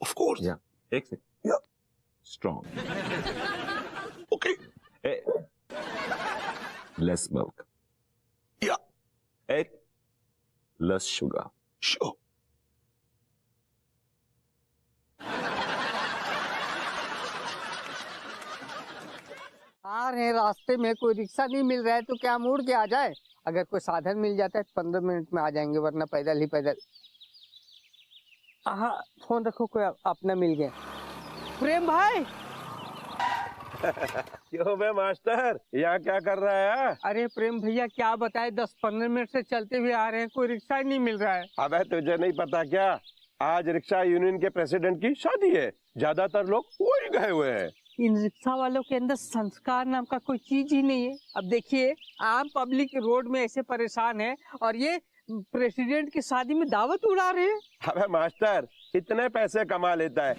Of course. Yeah. एक से। Yeah. Strong. Okay. Less milk. Yeah. Less sugar. Sure. आ रहे हैं, रास्ते में कोई रिक्शा नहीं मिल रहा है तो क्या मुड़ के आ जाए? अगर कोई साधन मिल जाता है 15 मिनट में आ जाएंगे, वरना पैदल ही पैदल। हाँ, फोन रखो, कोई अपना मिल गया। प्रेम भाई। क्यों बे मास्टर, यहाँ क्या कर रहा है? अरे प्रेम भैया, क्या बताए, 10-15 मिनट से चलते हुए आ रहे हैं, कोई रिक्शा ही नहीं मिल रहा है। अबे तुझे नहीं पता क्या, आज रिक्शा यूनियन के प्रेसिडेंट की शादी है, ज्यादातर लोग वही गए हुए हैं। इन रिक्शा वालों के अंदर संस्कार नाम का कोई चीज ही नहीं है। अब देखिए, आम पब्लिक रोड में ऐसे परेशान है और ये प्रेसिडेंट की शादी में दावत उड़ा रहे हैं। अबे मास्टर, इतने पैसे कमा लेता है,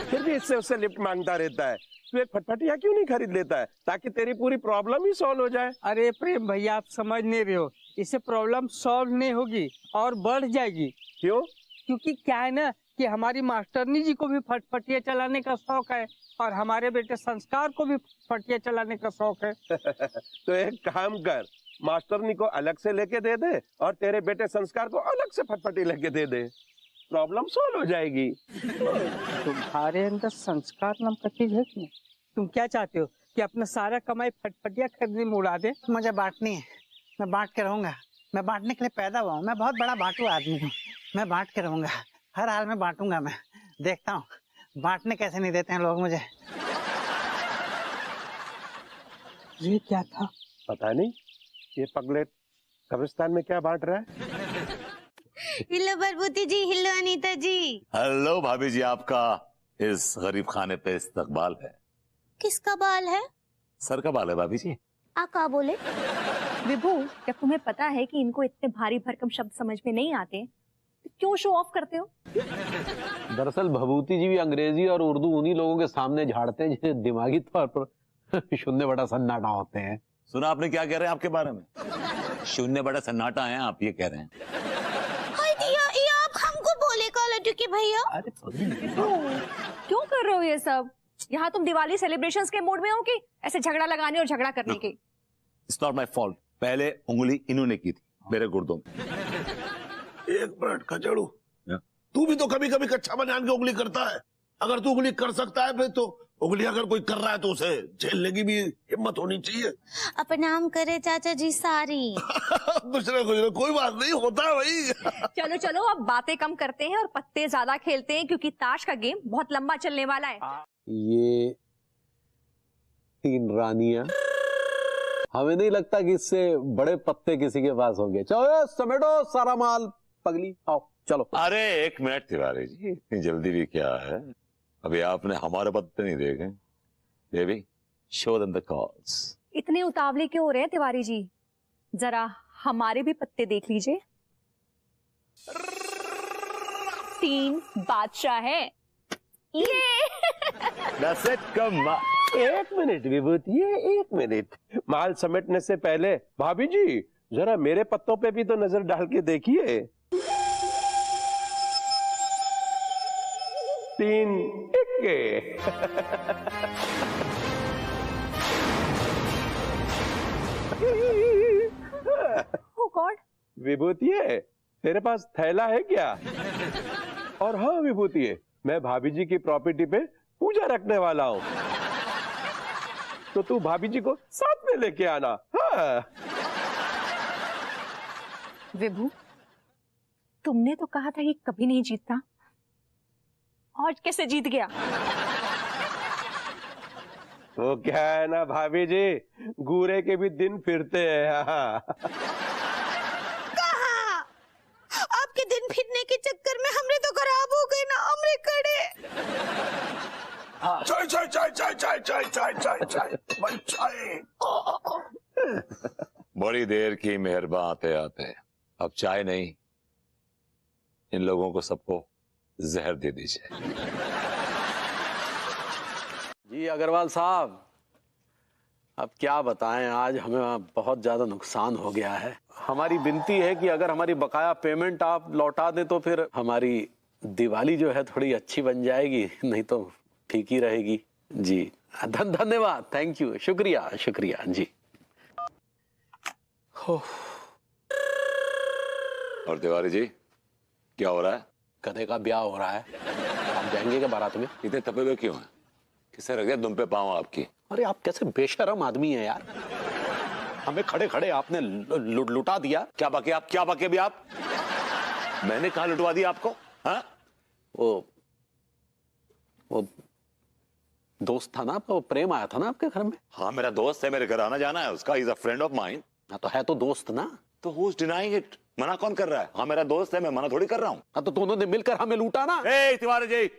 फिर भी इससे उससे लिफ्ट मांगता रहता है। तू एक फटफटिया क्यों नहीं खरीद लेता है, ताकि तेरी पूरी प्रॉब्लम ही सॉल्व हो जाए? अरे प्रेम भैया, आप समझ नहीं रहे हो, इससे प्रॉब्लम सॉल्व नहीं होगी और बढ़ जाएगी। क्यों? क्योंकि क्या है ना कि हमारी मास्टरनी जी को भी फटफटिया चलाने का शौक है और हमारे बेटे संस्कार को भी फटफटिया चलाने का शौक है। तो एक काम कर, मास्टरनी को अलग से लेके दे दे और तेरे बेटे संस्कार को अलग से फटफटी लेके दे दे, प्रॉब्लम सॉल्व हो जाएगी। तुम्हारे अंदर संस्कार नाम का चीज है कि? तुम क्या चाहते हो कि अपना सारा कमाई फटफटिया खरीदने में उड़ा दे? मुझे बांटनी है, मैं बांट के रहूंगा। मैं बांटने के लिए पैदा हुआ हूँ, मैं बहुत बड़ा बांटू आदमी हूँ। मैं बांट के रहूंगा, हर हाल में बांटूंगा। मैं देखता हूँ बांटने कैसे नहीं देते हैं लोग मुझे। ये क्या था? पता नहीं, ये पगलेट कब्रिस्तान में क्या बांट रहा है। हेलो बरबूती जी, हेलो अनीता जी। हेलो भाभी जी, आपका इस गरीब खाने पे इस्तकबाल है। किसका बाल है? सर का बाल है भाभी जी। आ का बोले? विभू, जब तुम्हें पता है कि इनको इतने भारी भरकम शब्द समझ में नहीं आते, तो क्यों शो ऑफ करते हो? दरअसल भभूति जी भी अंग्रेजी और उर्दू उन्हीं लोगों के सामने झाड़ते हैं जिन्हें दिमागी तौर पर शून्य बड़ा सन्नाटा होते हैं। सुना आपने क्या कह रहे हैं आपके बारे में? शून्य बड़ा सन्नाटा है, आप ये कह रहे हैं। ये आप हमको बोले का लड्डू के भैया? क्यों कर रहे हो ये सब? यहाँ तुम दिवाली सेलिब्रेशंस के मूड में हो कि ऐसे झगड़ा लगाने और झगड़ा करने के? It's not my fault. पहले उंगली इन्होंने की थी मेरे गुर्दों में। एक मिनट खचड़ू, तू भी तो कभी कभी कच्चा बनियान की उंगली करता है। अगर तू उंगली कर सकता है फिर तो उंगली अगर कोई कर रहा है तो उसे झेलने की भी हिम्मत होनी चाहिए। प्रणाम करे चाचा जी सारी। कुछ ना कोई बात नहीं, होता है भाई। चलो चलो अब बातें कम करते हैं और पत्ते ज्यादा खेलते हैं, क्योंकि ताश का गेम बहुत लंबा चलने वाला है। ये 3 रानियां, हमें नहीं लगता कि इससे बड़े पत्ते किसी के पास होंगे। चलो समेटो सारा माल, पगली आओ चलो। अरे 1 मिनट तिवारी जी, इतनी जल्दी भी क्या है? अभी आपने हमारे पत्ते नहीं देखे। Baby show them the cards. इतने उतावले क्यों हो रहे हैं तिवारी जी? जरा हमारे भी पत्ते देख लीजिए। 3 बादशाह है ये। That's it, come on. 1 minute विभूति, ये 1 मिनट। माल समेटने से पहले भाभी जी जरा मेरे पत्तों पे भी तो नजर डाल के देखिए। 3 टिक्के। Oh God! विभूति तेरे पास थैला है क्या? और हाँ विभूति, मैं भाभी जी की प्रॉपर्टी पे पूजा रखने वाला हूँ, तो तू भाभी जी को साथ में लेके आना। हाँ। विभू, तुमने तो कहा था कि कभी नहीं जीतता, आज कैसे जीत गया? तो क्या है ना भाभी जी, गूरे के भी दिन फिरते हैं। हाँ। आपके दिन फिरने के चक्कर में हमरे तो खराब हो गए ना, हमरे कड़े। चाय चाय चाय चाय चाय चाय चाय चाय चाय भाई चाय। बड़ी देर की मेहरबान आते आते, अब चाय नहीं, इन लोगों को सबको जहर दे दीजिए। जी अग्रवाल साहब, अब क्या बताएं, आज हमें बहुत ज्यादा नुकसान हो गया है। हमारी विनती है कि अगर हमारी बकाया पेमेंट आप लौटा दें तो फिर हमारी दिवाली जो है थोड़ी अच्छी बन जाएगी, नहीं तो ठीक ही रहेगी। जी धन्यवाद, थैंक यू, शुक्रिया शुक्रिया जी। और तिवारी जी क्या हो रहा है? गधे का ब्याह हो रहा है। आप जाएंगे क्या बारात में? इतने थपे हुए क्यों हैं? किससे रख दिया दुम पे पाँव आपकी? अरे आप कैसे बेशरम आदमी हैं यार, हमें खड़े खड़े आपने लुटा दिया। क्या बाकी आप, क्या बाकी अभी आप? मैंने कहा लुटवा दिया आपको? हाँ? वो दोस्त था ना आपका, वो प्रेम आया था ना आपके घर में। हाँ मेरा दोस्त है, मेरे घर आना जाना है उसका, is a friend of mine. हाँ तो है तो दोस्त ना, तो हु इज डिनाइंग इट? मना कौन कर रहा है? हाँ मेरा दोस्त है, मैं मना थोड़ी कर रहा हूँ। हाँ तो दोनों ने मिलकर हमें लूटा ना। ए तिवारी जी,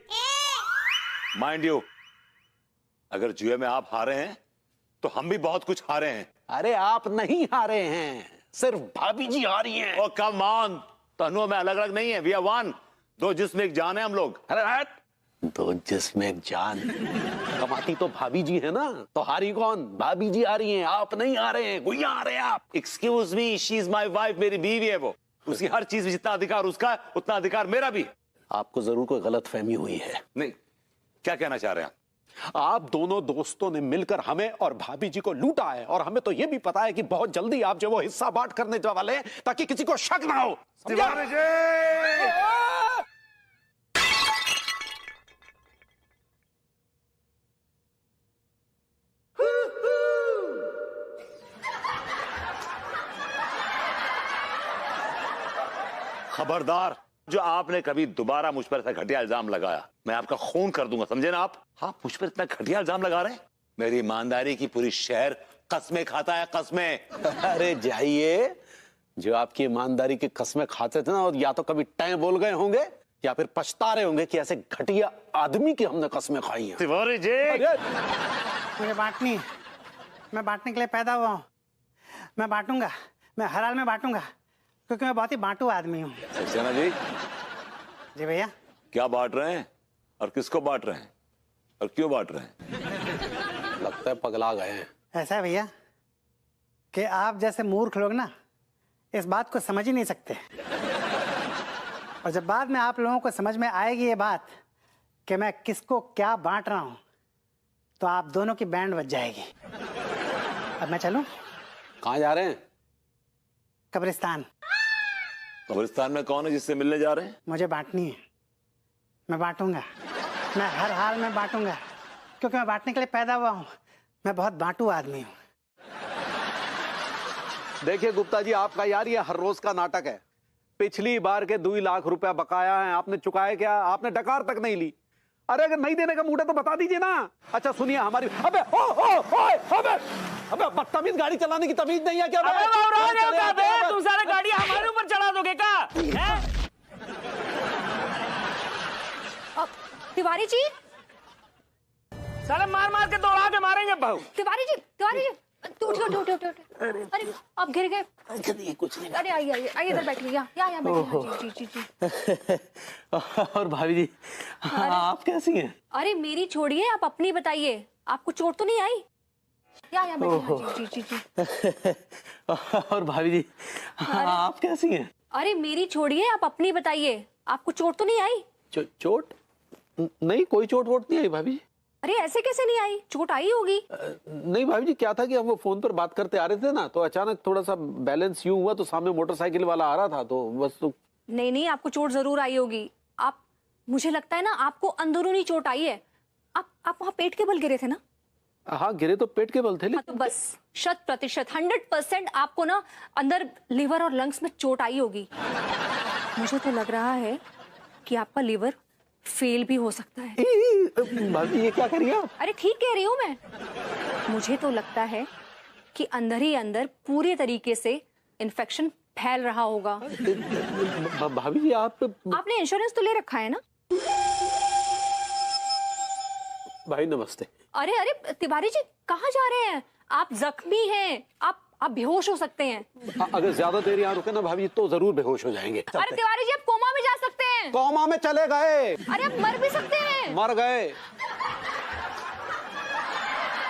माइंड यू, अगर जुए में आप हारे हैं तो हम भी बहुत कुछ हारे हैं। अरे आप नहीं हारे हैं, सिर्फ भाभी जी हारी हैं। ओ कम ऑन, तनु में अलग अलग नहीं है, वी आर वन। 2 जिस्म 1 जान है हम लोग। अरे हट, 2 जिस्म 1 जान। कमाती तो भाभी जी है ना, तो हारी कौन? भाभी जी हारी हैं, आप नहीं हारे हैं, गुइया हारे हैं आप। Excuse me, she is my wife, मेरी बीवी है वो, उसकी हर चीज में जितना अधिकार उसका है उतना अधिकार मेरा भी। आपको जरूर कोई गलत फहमी हुई है। नहीं, क्या कहना चाह रहे हैं आप दोनों दोस्तों ने मिलकर हमें और भाभी जी को लूटा है, और हमें तो यह भी पता है कि बहुत जल्दी आप जो वो हिस्सा बांट करने वाले हैं, ताकि किसी को शक ना हो। तिवारी जी! खबरदार, जो आपने कभी दोबारा मुझ पर ऐसा घटिया इल्जाम लगाया, मैं आपका खून कर दूंगा, समझे ना आप? हाँ, मुझ पर इतना घटिया इल्जाम लगा रहे हैं। मेरी ईमानदारी की पूरी शहर कस्में खाता है, कस्में। अरे जाइए, जो आपकी ईमानदारी की कस्में खाते थे ना, और या तो कभी टाइम बोल गए होंगे या फिर पछता रहे होंगे कि ऐसे घटिया आदमी की हमने कस्में खाई हैं। तिवारी जी, मुझे बांटनी, मैं बांटने के लिए पैदा हुआ हूँ। मैं बांटूंगा, मैं हर हाल में बांटूंगा, क्योंकि मैं बहुत ही बांटू आदमी हूँ। सक्सेना जी। जी भैया। क्या बांट रहे हैं और किसको बांट रहे हैं और क्यों बांट रहे हैं? लगता है पगला गए हैं। ऐसा है भैया कि आप जैसे मूर्ख लोग ना इस बात को समझ ही नहीं सकते, और जब बाद में आप लोगों को समझ में आएगी ये बात कि मैं किसको क्या बांट रहा हूँ, तो आप दोनों की बैंड बज जाएगी। अब मैं चलूं? कहाँ जा रहे हैं? कब्रिस्तान। कब्रिस्तान में कौन है जिससे मिलने जा रहे हैं? मुझे बांटनी है, मैं बांटूंगा, मैं हर हाल में बांटूंगा, क्योंकि मैं बांटने के लिए पैदा हुआ हूँ। मैं बहुत बांटू आदमी हूँ। देखिए गुप्ता जी, आपका यार ये हर रोज का नाटक है। पिछली बार के 2 लाख रुपया बकाया है, आपने चुकाए क्या? आपने डकार तक नहीं ली। अरे अगर नहीं देने का मूड है तो बता दीजिए ना। अच्छा सुनिए हमारी, अबे अबे बदतमीज, गाड़ी चलाने की तमीज नहीं है क्या? तुम सारे गाड़ी हमारे ऊपर चढ़ा दोगे क्या? तिवारी जी, साले मार मार के दौड़ा के मारेंगे बहू। तिवारी जी, उठ। अरे आप गिर गए। कुछ नहीं। अरे आइए इधर बैठिए, यहाँ बैठिए। जी। और भाभी जी, आप कैसी हैं? अरे मेरी छोड़िए, आप अपनी बताइए, आपको चोट तो नहीं आई? यहाँ बैठिए। जी। और भाभी जी, आप कैसी हैं? अरे मेरी छोड़िए, आप अपनी बताइए, आपको चोट तो नहीं आई? चोट नहीं, कोई चोट वोट नहीं आई भाभी जी। अरे ऐसे कैसे नहीं आई? चोट आई होगी। नहीं भाभी जी, क्या था कि हम वो फोन पर बात करते आ रहे थे ना, तो अचानक थोड़ा सा बैलेंस यूं हुआ तो सामने मोटरसाइकिल वाला आ रहा था, तो बस तो। नहीं, आपको चोट जरूर आई होगी। मुझे लगता है ना आपको अंदरूनी चोट आई है। आप वहाँ पेट के बल गिरे थे ना? हाँ, गिरे तो पेट के बल थे। हाँ, तो बस 100% 100% आपको ना अंदर लिवर और लंग्स में चोट आई होगी। मुझे तो लग रहा है कि आपका लिवर फेल भी हो सकता है। भाभी ये क्या करिए आप? अरे ठीक कह रही हूँ मैं। मुझे तो लगता है कि अंदर ही अंदर पूरे तरीके से इन्फेक्शन फैल रहा होगा। भाभी जी आपने इंश्योरेंस तो ले रखा है ना? भाई नमस्ते। अरे तिवारी जी, कहाँ जा रहे हैं? आप जख्मी हैं, आप बेहोश हो सकते हैं। अगर ज्यादा देर यहाँ रुके ना भाभी तो जरूर बेहोश हो जाएंगे। अरे तिवारी जी, आप कोमा में जा सकते हैं। कोमा में चले गए? अरे आप मर भी सकते हैं। मर गए।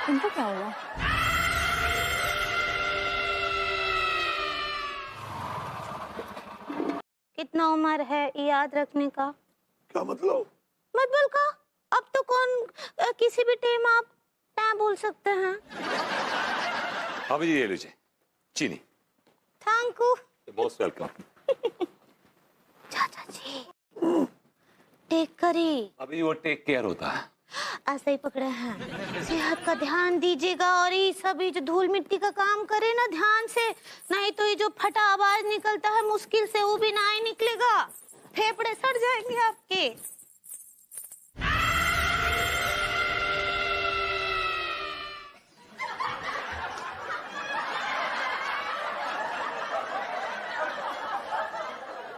इनको क्या हुआ? कितना उम्र है याद रखने का? क्या मतलब? मतलब का अब तो कौन किसी भी टाइम आप क्या बोल सकते हैं। भाभी जी ये लीजिए चीनी। Thank you. Most welcome. चाचा जी टेक करी। अभी वो टेक केयर होता है। ऐसे ही पकड़े हैं। सेहत का ध्यान दीजिएगा और ये सभी जो धूल मिट्टी का काम करे ना ध्यान से, नहीं तो ये जो फटा आवाज निकलता है मुश्किल से वो भी ना ही निकलेगा। फेफड़े सड़ जाएंगे आपके।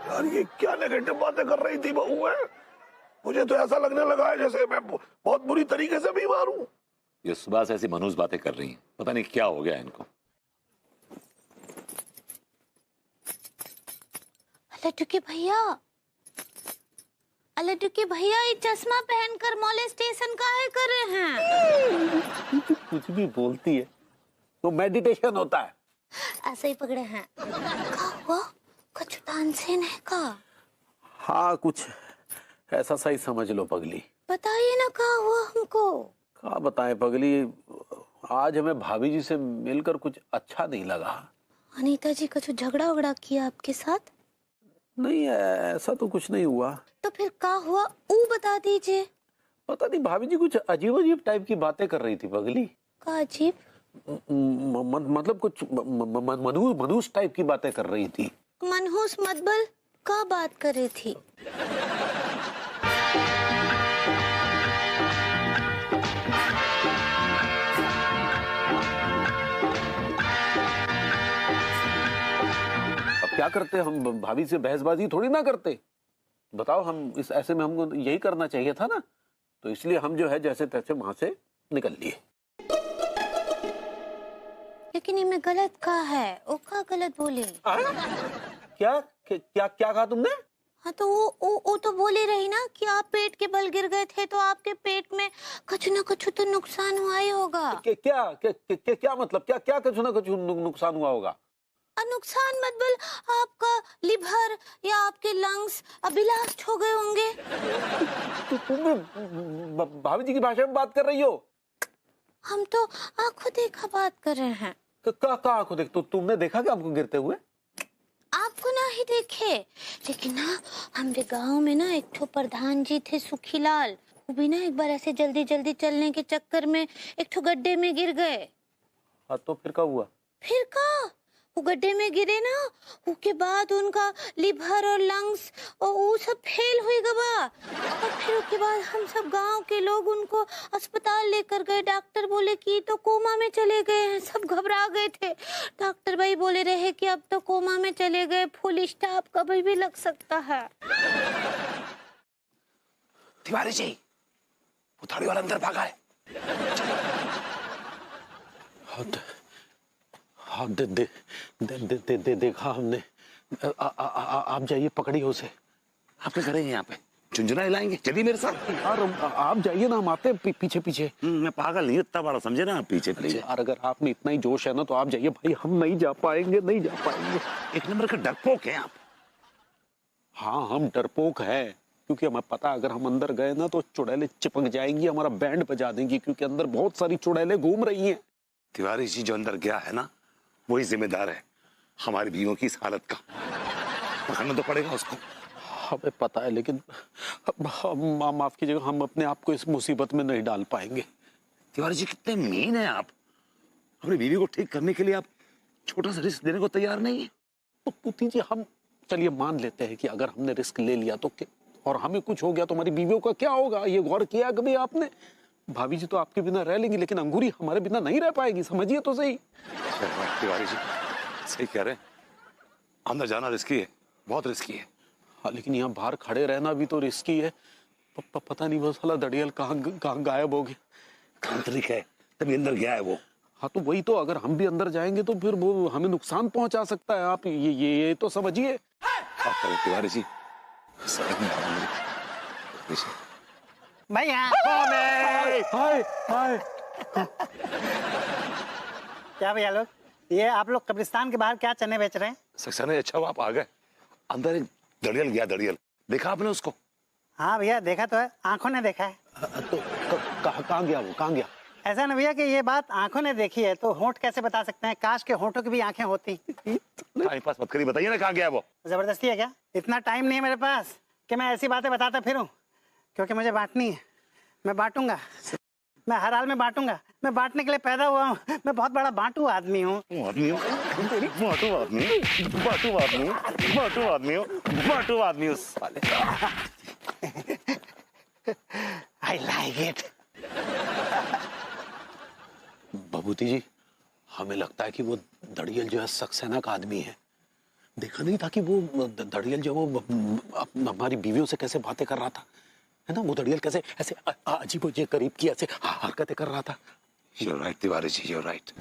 यार ये क्या नेगेटिव बातें कर रही थी बहू है? मुझे तो ऐसा लगने लगा है जैसे मैं बहुत बुरी तरीके से बीमार हूँ। ये सुबह से ऐसी मनहूस बातें कर रही हैं, पता नहीं क्या हो गया इनको। लड्डू भैया ये चश्मा पहनकर मोलेस्टेशन काहे कर रहे हैं? कुछ भी बोलती है तो मेडिटेशन होता है। ऐसे ही पकड़े हैं। कुछ तानसेन है का? हाँ कुछ ऐसा सही समझ लो पगली। बताइए ना क्या हुआ हमको। क्या बताएं पगली, आज हमें भाभी जी से मिलकर कुछ अच्छा नहीं लगा। अनीता जी कुछ झगड़ा उगड़ा किया आपके साथ? नहीं ऐसा तो कुछ नहीं हुआ। तो फिर क्या हुआ वो बता दीजिए। पता नहीं भाभी जी कुछ अजीब अजीब टाइप की बातें कर रही थी पगली। क्या अजीब? मतलब कुछ मनहूस टाइप की बातें कर रही थी। मनहूस मतबल क्या बात कर रही थी? अब क्या करते, हम भाभी से बहसबाजी थोड़ी ना करते। बताओ, हम इस ऐसे में हमको यही करना चाहिए था ना, तो इसलिए हम जो है जैसे तैसे वहां से निकल लिए। लेकिन इनमें गलत क्या है? वो क्या गलत बोले? क्या क्या क्या कहा तुमने? हाँ तो वो तो बोली रही ना कि आप पेट के बल गिर गए थे तो आपके पेट में कुछ न कुछ तो नुकसान हुआ ही होगा। क्या मतलब क्या कुछ न कुछ नुकसान हुआ होगा? नुकसान मतलब आपका लिवर या आपके लंग्स अभिलाष हो गए होंगे। तो तुम भाभी जी की भाषा में बात कर रही हो? हम तो आंखों देखा बात कर रहे हैं। क्या आंखों देख? तो तुमने देखा क्या हमको गिरते हुए? आपको ना ही देखे, लेकिन ना हमारे गांव में ना एक ठो प्रधान जी थे सुखीलाल, वो भी ना एक बार ऐसे जल्दी जल्दी चलने के चक्कर में एक ठो गड्ढे में गिर गए। हाँ तो फिर क्या हुआ? फिर का वो गड्ढे में गिरे ना, उसके बाद उनका लिवर और लंग्स और वो सब फेल हुई गवा। और फिर उसके बाद हम सब गांव के लोग उनको अस्पताल लेकर गए। डॉक्टर बोले कि तो कोमा में चले गए हैं। सब घबरा गए थे। डॉक्टर भाई बोले रहे कि अब तो कोमा में चले गए, फुल स्टॉप कभी भी लग सकता है। तिवारी जी, वो थाली वाला अंदर भागा है। हाँ देखा हमने। आप जाइए, पकड़िए उसे। आप क्या करेंगे यहाँ पे? झुंझुना हिलाएंगे? चलिए मेरे साथ। यार आप जाइए ना, हम आते हैं पीछे पीछे। मैं पागल नहीं, इतना बड़ा समझे ना आप? पीछे पीछे। यार अगर आप में इतना ही जोश है ना तो आप जाइए भाई, हम नहीं जा पाएंगे, नहीं जा पाएंगे। एक नंबर का डरपोक है आप। हाँ हम डरपोक है, क्योंकि हमें पता अगर हम अंदर गए ना तो चुड़ैलें चिपक जाएंगी, हमारा बैंड बजा देंगी, क्योंकि अंदर बहुत सारी चुड़ैलें घूम रही हैं। तिवारी जी, जो अंदर गया है ना, वही जिम्मेदार है हमारी बीवियों की इस हालत का। पकड़ना तो पड़ेगा उसको। हमें पता है, लेकिन माफ कीजिएगा, हम अपने आप को इस मुसीबत में नहीं डाल पाएंगे। तिवारी जी, कितने मीन हैं आप। अपनी बीवी को ठीक करने के लिए आप छोटा सा रिस्क देने को तैयार नहीं है। तो पुती जी, हम चलिए मान लेते हैं कि अगर हमने रिस्क ले लिया तो और हमें कुछ हो गया तो हमारी बीवियों का क्या होगा? ये गौर किया कभी आपने? भाभी जी तो आपके बिना रह लेंगी, लेकिन अंगूरी हमारे बिना नहीं रह पाएगी, समझिए तो सही। तिवारी जी सही कह रहे हैं, अंदर जाना रिस्की है, बहुत रिस्की है। हाँ, लेकिन यहाँ बाहर खड़े रहना भी तो रिस्की है। पता नहीं वो साला दड़ियल कहाँ गायब हो गया। तांत्रिक है, तभी अंदर गया है वो। हाँ तो वही तो, अगर हम भी अंदर जाएंगे तो फिर वो हमें नुकसान पहुंचा सकता है। आप ये तो समझिए। तिवारी जी भैया क्या भैया लोग, ये आप लोग कब्रिस्तान के बाहर क्या चने बेच रहे हैं? सक्सेना, अच्छा हुआ आप आ गए। अंदर एक दड़ियल गया, दड़ियल देखा आपने उसको? हाँ भैया देखा तो है, आंखों ने देखा है। तो कहाँ गया वो, कहाँ गया? ऐसा ना भैया कि ये बात आंखों ने देखी है तो होंठ कैसे बता सकते हैं? काश के होंठों की भी आंखें होती। टाइम पास मत करिए, बताइए ना कहाँ गया वो। जबरदस्ती है क्या? इतना टाइम नहीं है मेरे पास कि मैं ऐसी बातें बताता फिरूं, क्योंकि मुझे बांटनी है। मैं बांटूंगा, मैं हर हाल में बांटूंगा। मैं बांटने के लिए पैदा हुआ हूँ। मैं बहुत बड़ा बांटू आदमी हूँ। I like it. बबूती जी, हमें लगता है कि वो दड़ियल जो है सक्सेना का आदमी है। देखा नहीं था कि वो दड़ियल जो वो हमारी बीवियों से कैसे बातें कर रहा था, है ना? वो दड़ियल कैसे ऐसे अजीब करीब की ऐसे हरकतें कर रहा था। You're right, Tiwari ji, you're right।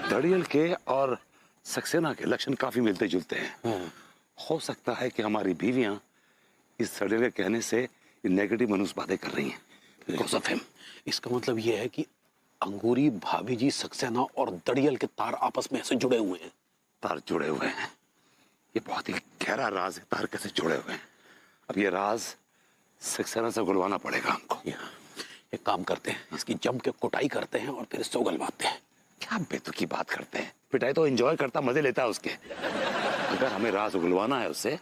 दड़ियल के और सक्सेना के लक्षण काफी मिलते जुलते हैं। हो सकता है कि हमारी बीवियां इस दड़ियल के कहने से नेगेटिव मनुष्य बातें कर रही हैं। Because of him। इसका मतलब ये है कि अंगूरी, भाभी जी, सक्सेना और दड़ियल के तार आपस में ऐसे जुड़े हुए हैं। तार जुड़े हुए हैं, ये बहुत ही गहरा राज है। तार कैसे जुड़े हुए हैं, अब ये राज सक्सेना से उगलवाना पड़ेगा हमको। एक काम करते हैं, इसकी जम के कुटाई करते हैं और फिर इससे उगलवाते हैं। क्या बेतुकी बात करते हैं? पिटाई तो एंजॉय करता, मजे लेता है उसके। अगर हमें राज उगलवाना है उससे,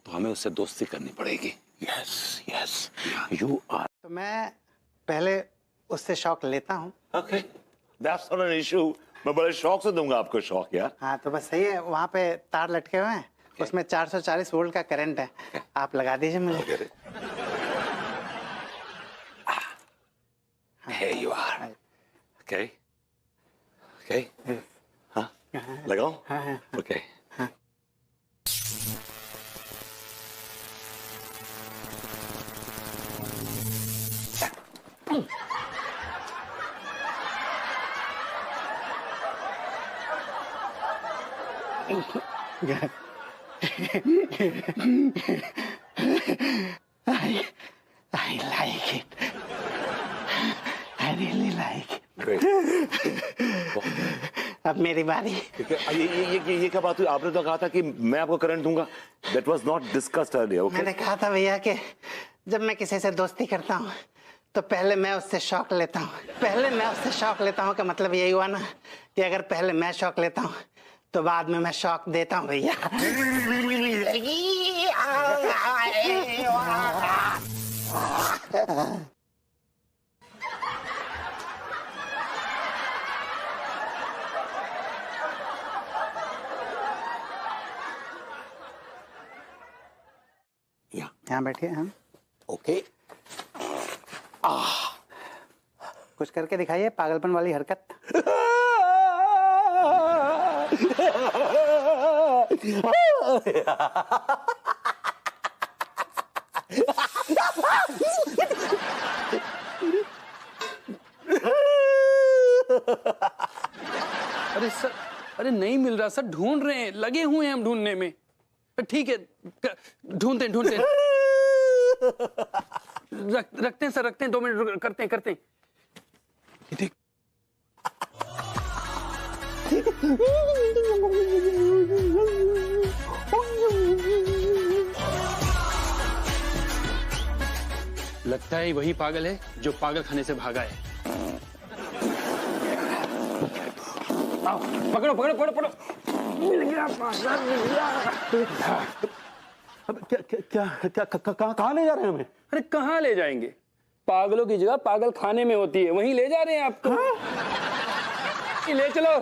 तो हमें उससे दोस्ती करनी पड़ेगी। Yes yes, you are. तो मैं पहले उससे शौक लेता हूँ। Okay, that's not an issue. मैं बड़े शौक से दूंगा आपको शौक यार। हाँ तो बस सही है, वहाँ पे तार लटके हुए हैं, उसमें 440 वोल्ट का करंट है। आप लगा दीजिए मुझे। Here you are। Okay, okay, हाँ लगाओ। Okay। I like it। I really like it। Great। अब मेरी बारी। ये क्या बात हुई? आपने तो कहा था कि मैं आपको करंट दूंगा। That was not discussed earlier। Okay? मैंने कहा था भैया कि जब मैं किसी से दोस्ती करता हूँ तो पहले मैं उससे शौक लेता हूँ। पहले मैं उससे शौक लेता हूँ का मतलब यही हुआ ना कि अगर पहले मैं शौक लेता हूँ तो बाद में मैं शौक देता हूँ भैया। यहाँ बैठिए हम। ओके। कुछ करके दिखाइए पागलपन वाली हरकत। अरे सर, अरे नहीं मिल रहा सर, ढूंढ रहे हैं, लगे हुए हैं हम ढूंढने में। ठीक है, ढूंढते हैं। रखते हैं सर, रखते हैं, 2 मिनट करते हैं। देख, लगता है वही पागल है जो पागल खाने से भागा है। आओ, पकड़ो। मिल गया पागल, मिल गया। क्या कहाँ ले जा रहे हैं हमें? अरे कहाँ ले जाएंगे? पागलों की जगह पागल खाने में होती है, वहीं ले जा रहे हैं आपको। ले चलो।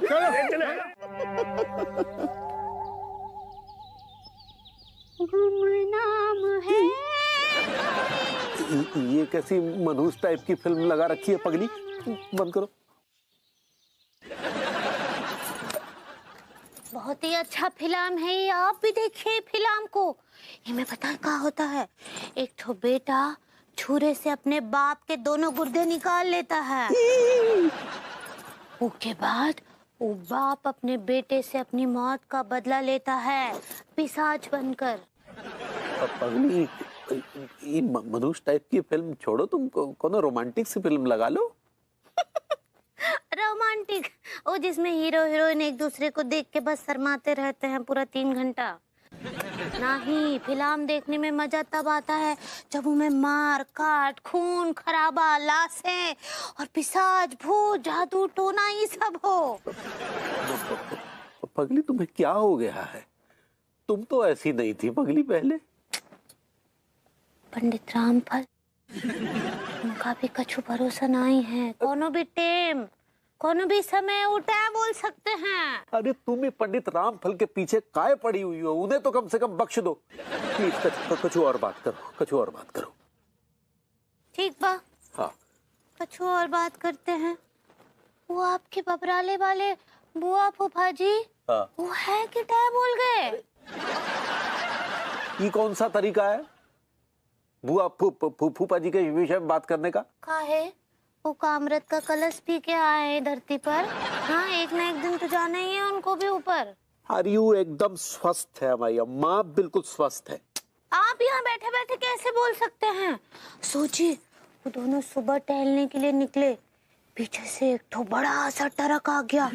गुमनाम है। ये कैसी मनहूस टाइप की फिल्म लगा रखी है पगली? बंद करो। बहुत ही अच्छा फिल्म है ये, आप भी देखिए फिल्म को। ये मैं पता क्या होता है, एक तो बेटा छुरे से अपने बाप के दोनों गुर्दे निकाल लेता है। उसके बाद वो बाप अपने बेटे से अपनी मौत का बदला लेता है पिशाच बनकर। पगली, ये मनहूस टाइप की फिल्म छोड़ो, तुम कोनो रोमांटिक सी फिल्म लगा लो। रोमांटिक? वो जिसमें हीरो हीरोइन एक दूसरे को देख के बस शर्माते रहते हैं पूरा 3 घंटा। नहीं, फिल्म देखने में मजा तब आता है जब उनमें मार काट, खून खराबा, लाशें और पिशाच, भूत, जादू टोना ये सब हो। पगली, तुम्हें क्या हो गया है? तुम तो ऐसी नहीं थी पगली पहले। पंडित रामफल, उनका भी कछु भरोसा नहीं है। कोनो भी टाइम, कोनो भी समय उठा बोल सकते हैं। अरे तुम ही पंडित रामफल के पीछे काय पड़ी हुई हो? उन्हें तो कम से कम बख्श दो प्लीज। कछु और बात करो। ठीक बा, हाँ, कछु और बात करते हैं। वो आपके बबराले वाले बुआ फूफा जी, हाँ, वो है कि क्या बोल गए? ये कौन सा तरीका है बुआ फूफा जी के विषय में बात करने का? काहे? वो कामृत का कलश पी के आए हैं धरती पर। हाँ, एक ना एक दिन तो जाना ही है उनको भी ऊपर। आर्यू एकदम स्वस्थ है हमारी अम्मा, बिल्कुल स्वस्थ है। आप यहाँ बैठे बैठे कैसे बोल सकते हैं? सोचिए, वो दोनों सुबह टहलने के लिए निकले, पीछे से एक तो बड़ा सा ट्रक आ गया।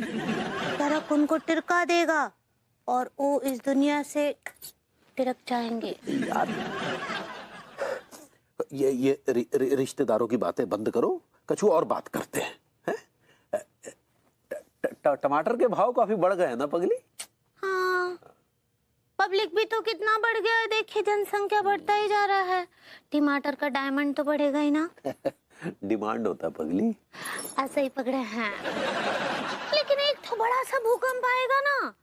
ट्रक उनको टिरका देगा और वो इस दुनिया से टिरक जाएंगे। ये रिश्तेदारों की बातें बंद करो, कछु और बात करते हैं। टमाटर के भाव काफी बढ़ गए हैं ना पगली? हाँ, पब्लिक भी तो कितना बढ़ गया है, देखिए जनसंख्या बढ़ता ही जा रहा है। टमाटर का डायमंड तो बढ़ेगा ही ना। डिमांड होता पगली। ऐसा ही पकड़े हैं। लेकिन एक तो बड़ा सा भूकंप आएगा ना,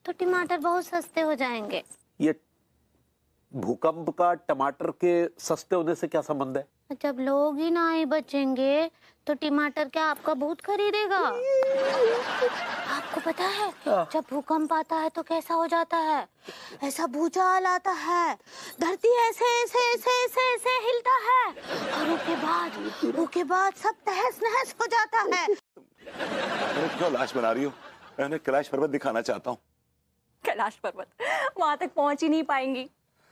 तो टमाटर बहुत सस्ते हो जाएंगे। ये भूकंप का टमाटर के सस्ते होने से क्या संबंध है? जब लोग ही ना ही बचेंगे तो टमाटर क्या आपका भूत खरीदेगा? आपको पता है जब भूकंप आता है तो कैसा हो जाता है? ऐसा भूचाल आता है, धरती ऐसे ऐसे ऐसे ऐसे ऐसे हिलता है और उसके बाद सब तहस नहस हो जाता है। क्यों लाश बना रही हो? मैं कैलाश पर्वत दिखाना चाहता हूँ। कैलाश पर्वत वहां तक पहुंच ही नहीं पाएंगी,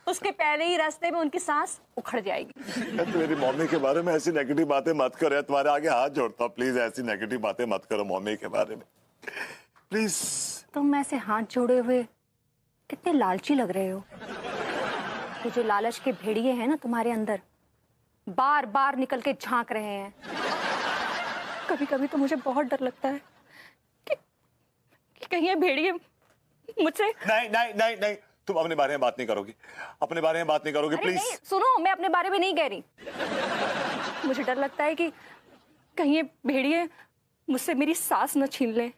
उसके पहले ही रास्ते में उनकी सांस उखड़ जाएगी। तो मेरी मम्मी के बारे में ऐसी नेगेटिव बातें मत करो यार, तुम्हारे आगे हाथ जोड़ता हूँ, प्लीज ऐसी नेगेटिव बातें मत करो मम्मी के बारे में, प्लीज। तुम ऐसे हाथ जोड़े हुए कितने लालची लग रहे हो। ये जो लालच के भेड़िए हैं ना तुम्हारे अंदर, बार बार निकल के झांक रहे हैं। कभी कभी तो मुझे बहुत डर लगता है कि कहीं ये भेड़िए मुझसे। नहीं, तुम अपने बारे में बात नहीं करोगी, अपने बारे में बात नहीं करोगी, प्लीज। सुनो, मैं अपने बारे में नहीं कह रही। मुझे डर लगता है कि कहीं ये भेड़िए मुझसे मेरी सांस न छीन ले।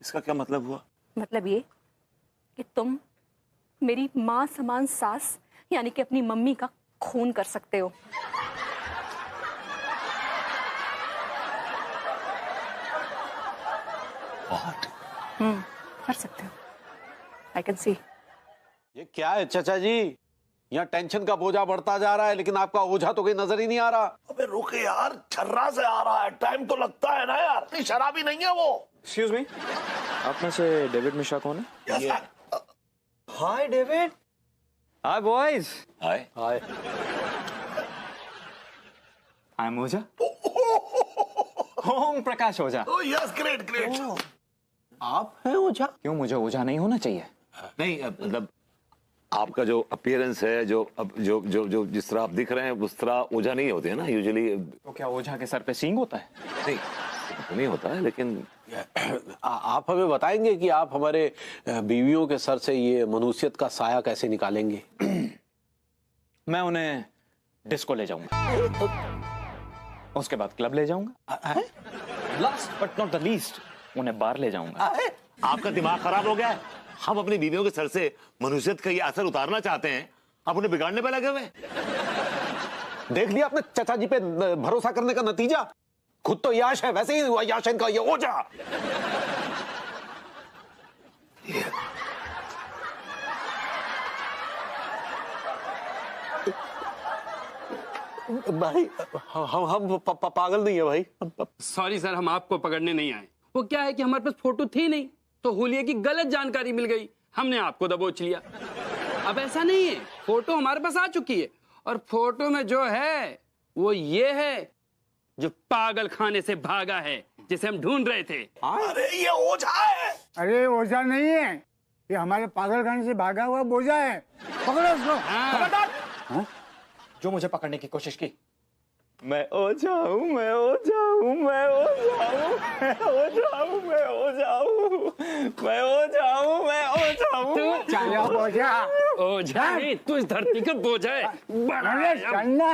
इसका क्या मतलब हुआ? मतलब ये कि तुम मेरी माँ समान सास यानी कि अपनी मम्मी का खून कर सकते हो। कर सकते हो। I can see. ये क्या है चाचा जी, यहाँ टेंशन का बोझा बढ़ता जा रहा है लेकिन आपका ओझा तो कहीं नजर ही नहीं आ रहा। अबे रुक यार, छर्रा से आ रहा है, टाइम तो लगता है ना यार, इतनी शराबी नहीं है वो। एक्सक्यूज मी, आप में से डेविड मिश्रा कौन है? Hi David. Hi boys. Hi hi. I am Ojha, Om Prakash Ojha. Oh yes, great great. आप हैं ओझा? क्यों, मुझे ओझा नहीं होना चाहिए? नहीं, मतलब आपका जो अपीयरेंस है, जो अब जो जिस तरह आप दिख रहे हैं उस तरह ओझा नहीं होते हैं ना यूजुअली। तो क्या ओझा के सर पे सींग होता है? नहीं, तो नहीं होता है, लेकिन आप हमें बताएंगे कि आप हमारे बीवियों के सर से ये मनुष्यत का साया कैसे निकालेंगे? मैं उन्हें डिस्को ले जाऊंगा, उसके बाद क्लब ले जाऊंगा, last but not the least उन्हें बार ले जाऊंगा। आपका दिमाग खराब हो गया है? हम अपनी बीवियों के सर से मनुष्यत का ये असर उतारना चाहते हैं, आप उन्हें बिगाड़ने पे लगे हुए। देख लिया आपने चाचा जी पे भरोसा करने का नतीजा? खुद तो याश है, वैसे ही हुआ याश इनका ये ओझा। भाई हम पागल नहीं है भाई। सॉरी सर, हम आपको पकड़ने नहीं आए। वो क्या है कि हमारे पास फोटो थी नहीं, तो हुलिये की गलत जानकारी मिल गई, हमने आपको दबोच लिया। अब ऐसा नहीं है, फोटो हमारे पास आ चुकी है और फोटो में जो है वो ये है जो पागल खाने से भागा है, जिसे हम ढूंढ रहे थे। अरे ये ओझा है। अरे ओझा नहीं है, ये हमारे पागलखाने से भागा हुआ बोझा है। पकड़ो उसको। हाँ? जो मुझे पकड़ने की कोशिश की। मैं ओझा हूँ, मैं ओझा हूँ, मैं ओझा हूँ, मैं ओझा हूँ, मैं ओझा हूँ, मैं ओझा हूँ, मैं ओझा हूँ। चलो बोझा। ओझा नहीं, तू इस धरती का बोझा है। अरे चलना।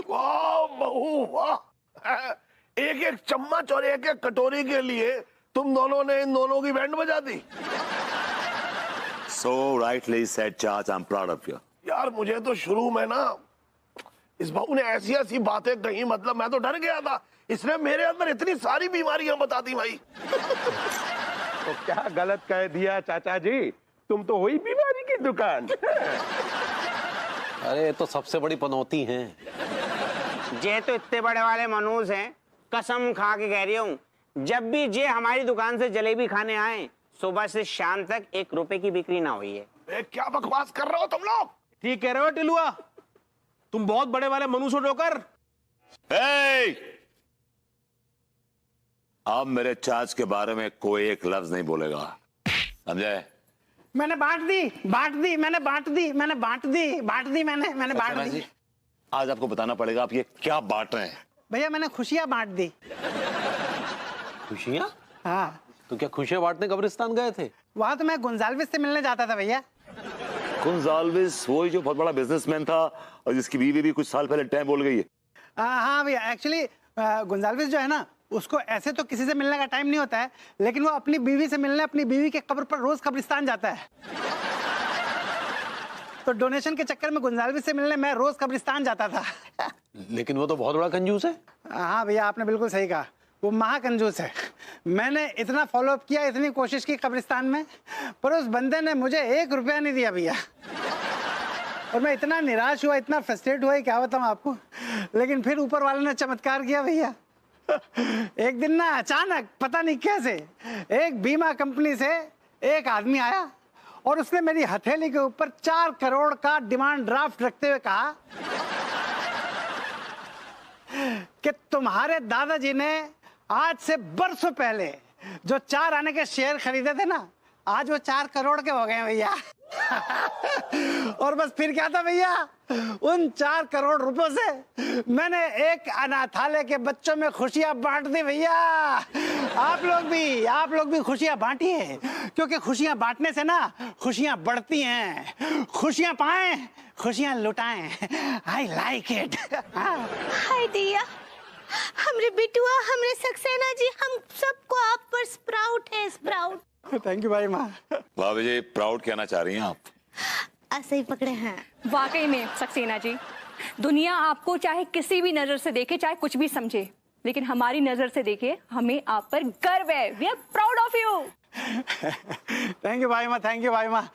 वाह बहू वाह, एक एक चम्मच और एक एक कटोरी के लिए तुम दोनों ने इन दोनों की बैंड बजा दी। So rightly said, Charles. I'm proud of you. यार मुझे तो शुरू में ना इस बहू ने ऐसी ऐसी बातें कही, मतलब मैं तो डर गया था। इसने मेरे अंदर इतनी सारी बीमारियां बता दी भाई। तो क्या गलत कह दिया चाचा जी, तुम तो हुई बीमारी की दुकान। अरे तो सबसे बड़ी पनौती है। जे तो इतने बड़े वाले मनुष्य हैं, कसम खा के कह रही हूँ, जब भी जे हमारी दुकान से जलेबी खाने आए, सुबह से शाम तक 1 रुपए की बिक्री ना हुई है। क्या बकवास कर रहे हो तुम लोग? ठीक कह रहे हो टिलुआ, तुम बहुत बड़े वाले मनुष्य हो जोकर। अब मेरे चार्ज के बारे में कोई एक लफ्ज नहीं बोलेगा, समझे? मैंने बांट दी, मैंने बांट दी। आज आपको बताना पड़ेगा आप ये क्या बांट रहे हैं। भैया मैंने खुशियां बांट दी। खुशियां? हाँ। तो क्या खुशियां बांटने कब्रिस्तान गए थे? वहां तो मैं गुंजाल्विस से मिलने जाता था भैया। गुंजाल्विस, वही जो बहुत बड़ा बिजनेसमैन था और जिसकी बीवी भी कुछ साल पहले टाइम बोल गई है। हाँ भैया, एक्चुअली गुंजाल्विस जो है ना, उसको ऐसे तो किसी से मिलने का टाइम नहीं होता है, लेकिन वो अपनी बीवी से मिलने अपनी बीवी के कब्र पर रोज कब्रिस्तान जाता है। तो डोनेशन के चक्कर में गुंजाल्विस से मिलने मैं रोज कब्रिस्तान जाता था। लेकिन वो तो बहुत बड़ा कंजूस है। हाँ भैया, आपने बिल्कुल सही कहा, वो महाकंजूस है। मैंने इतना फॉलोअप किया, इतनी कोशिश की कब्रिस्तान में, पर उस बंदे ने मुझे 1 रुपया नहीं दिया भैया। और मैं इतना निराश हुआ, इतना फ्रस्ट्रेट हुआ, क्या बताऊं आपको। लेकिन फिर ऊपर वाले ने चमत्कार किया भैया। एक दिन ना अचानक पता नहीं कैसे एक बीमा कंपनी से एक आदमी आया और उसने मेरी हथेली के ऊपर 4 करोड़ का डिमांड ड्राफ्ट रखते हुए कहा कि तुम्हारे दादाजी ने आज से बरसों पहले जो 4 आने के शेयर खरीदे थे ना, आज वो 4 करोड़ के हो गए भैया। और बस फिर क्या था भैया, उन 4 करोड़ रुपयों से मैंने एक अनाथालय के बच्चों में खुशियां बांट दी भैया। आप लोग भी खुशियां बांटिए, क्योंकि खुशियां बांटने से ना खुशियां बढ़ती हैं। खुशियां पाएं, खुशियां लुटाएं। I like it. हाय दिया, हमरे बिटुआ, हमरे सक्सेना जी, हम सबको आप पर स्प्राउट है, स्प्राउट। थैंक यू भाई माँ। भाभी जी प्राउड कहना चाह रही हैं आप? ऐसे ही पकड़े हैं। वाकई में सक्सेना जी, दुनिया आपको चाहे किसी भी नजर से देखे, चाहे कुछ भी समझे, लेकिन हमारी नजर से देखे, हमें आप पर गर्व है। We are proud of you. Thank you भाई माँ, थैंक यू भाई माँ।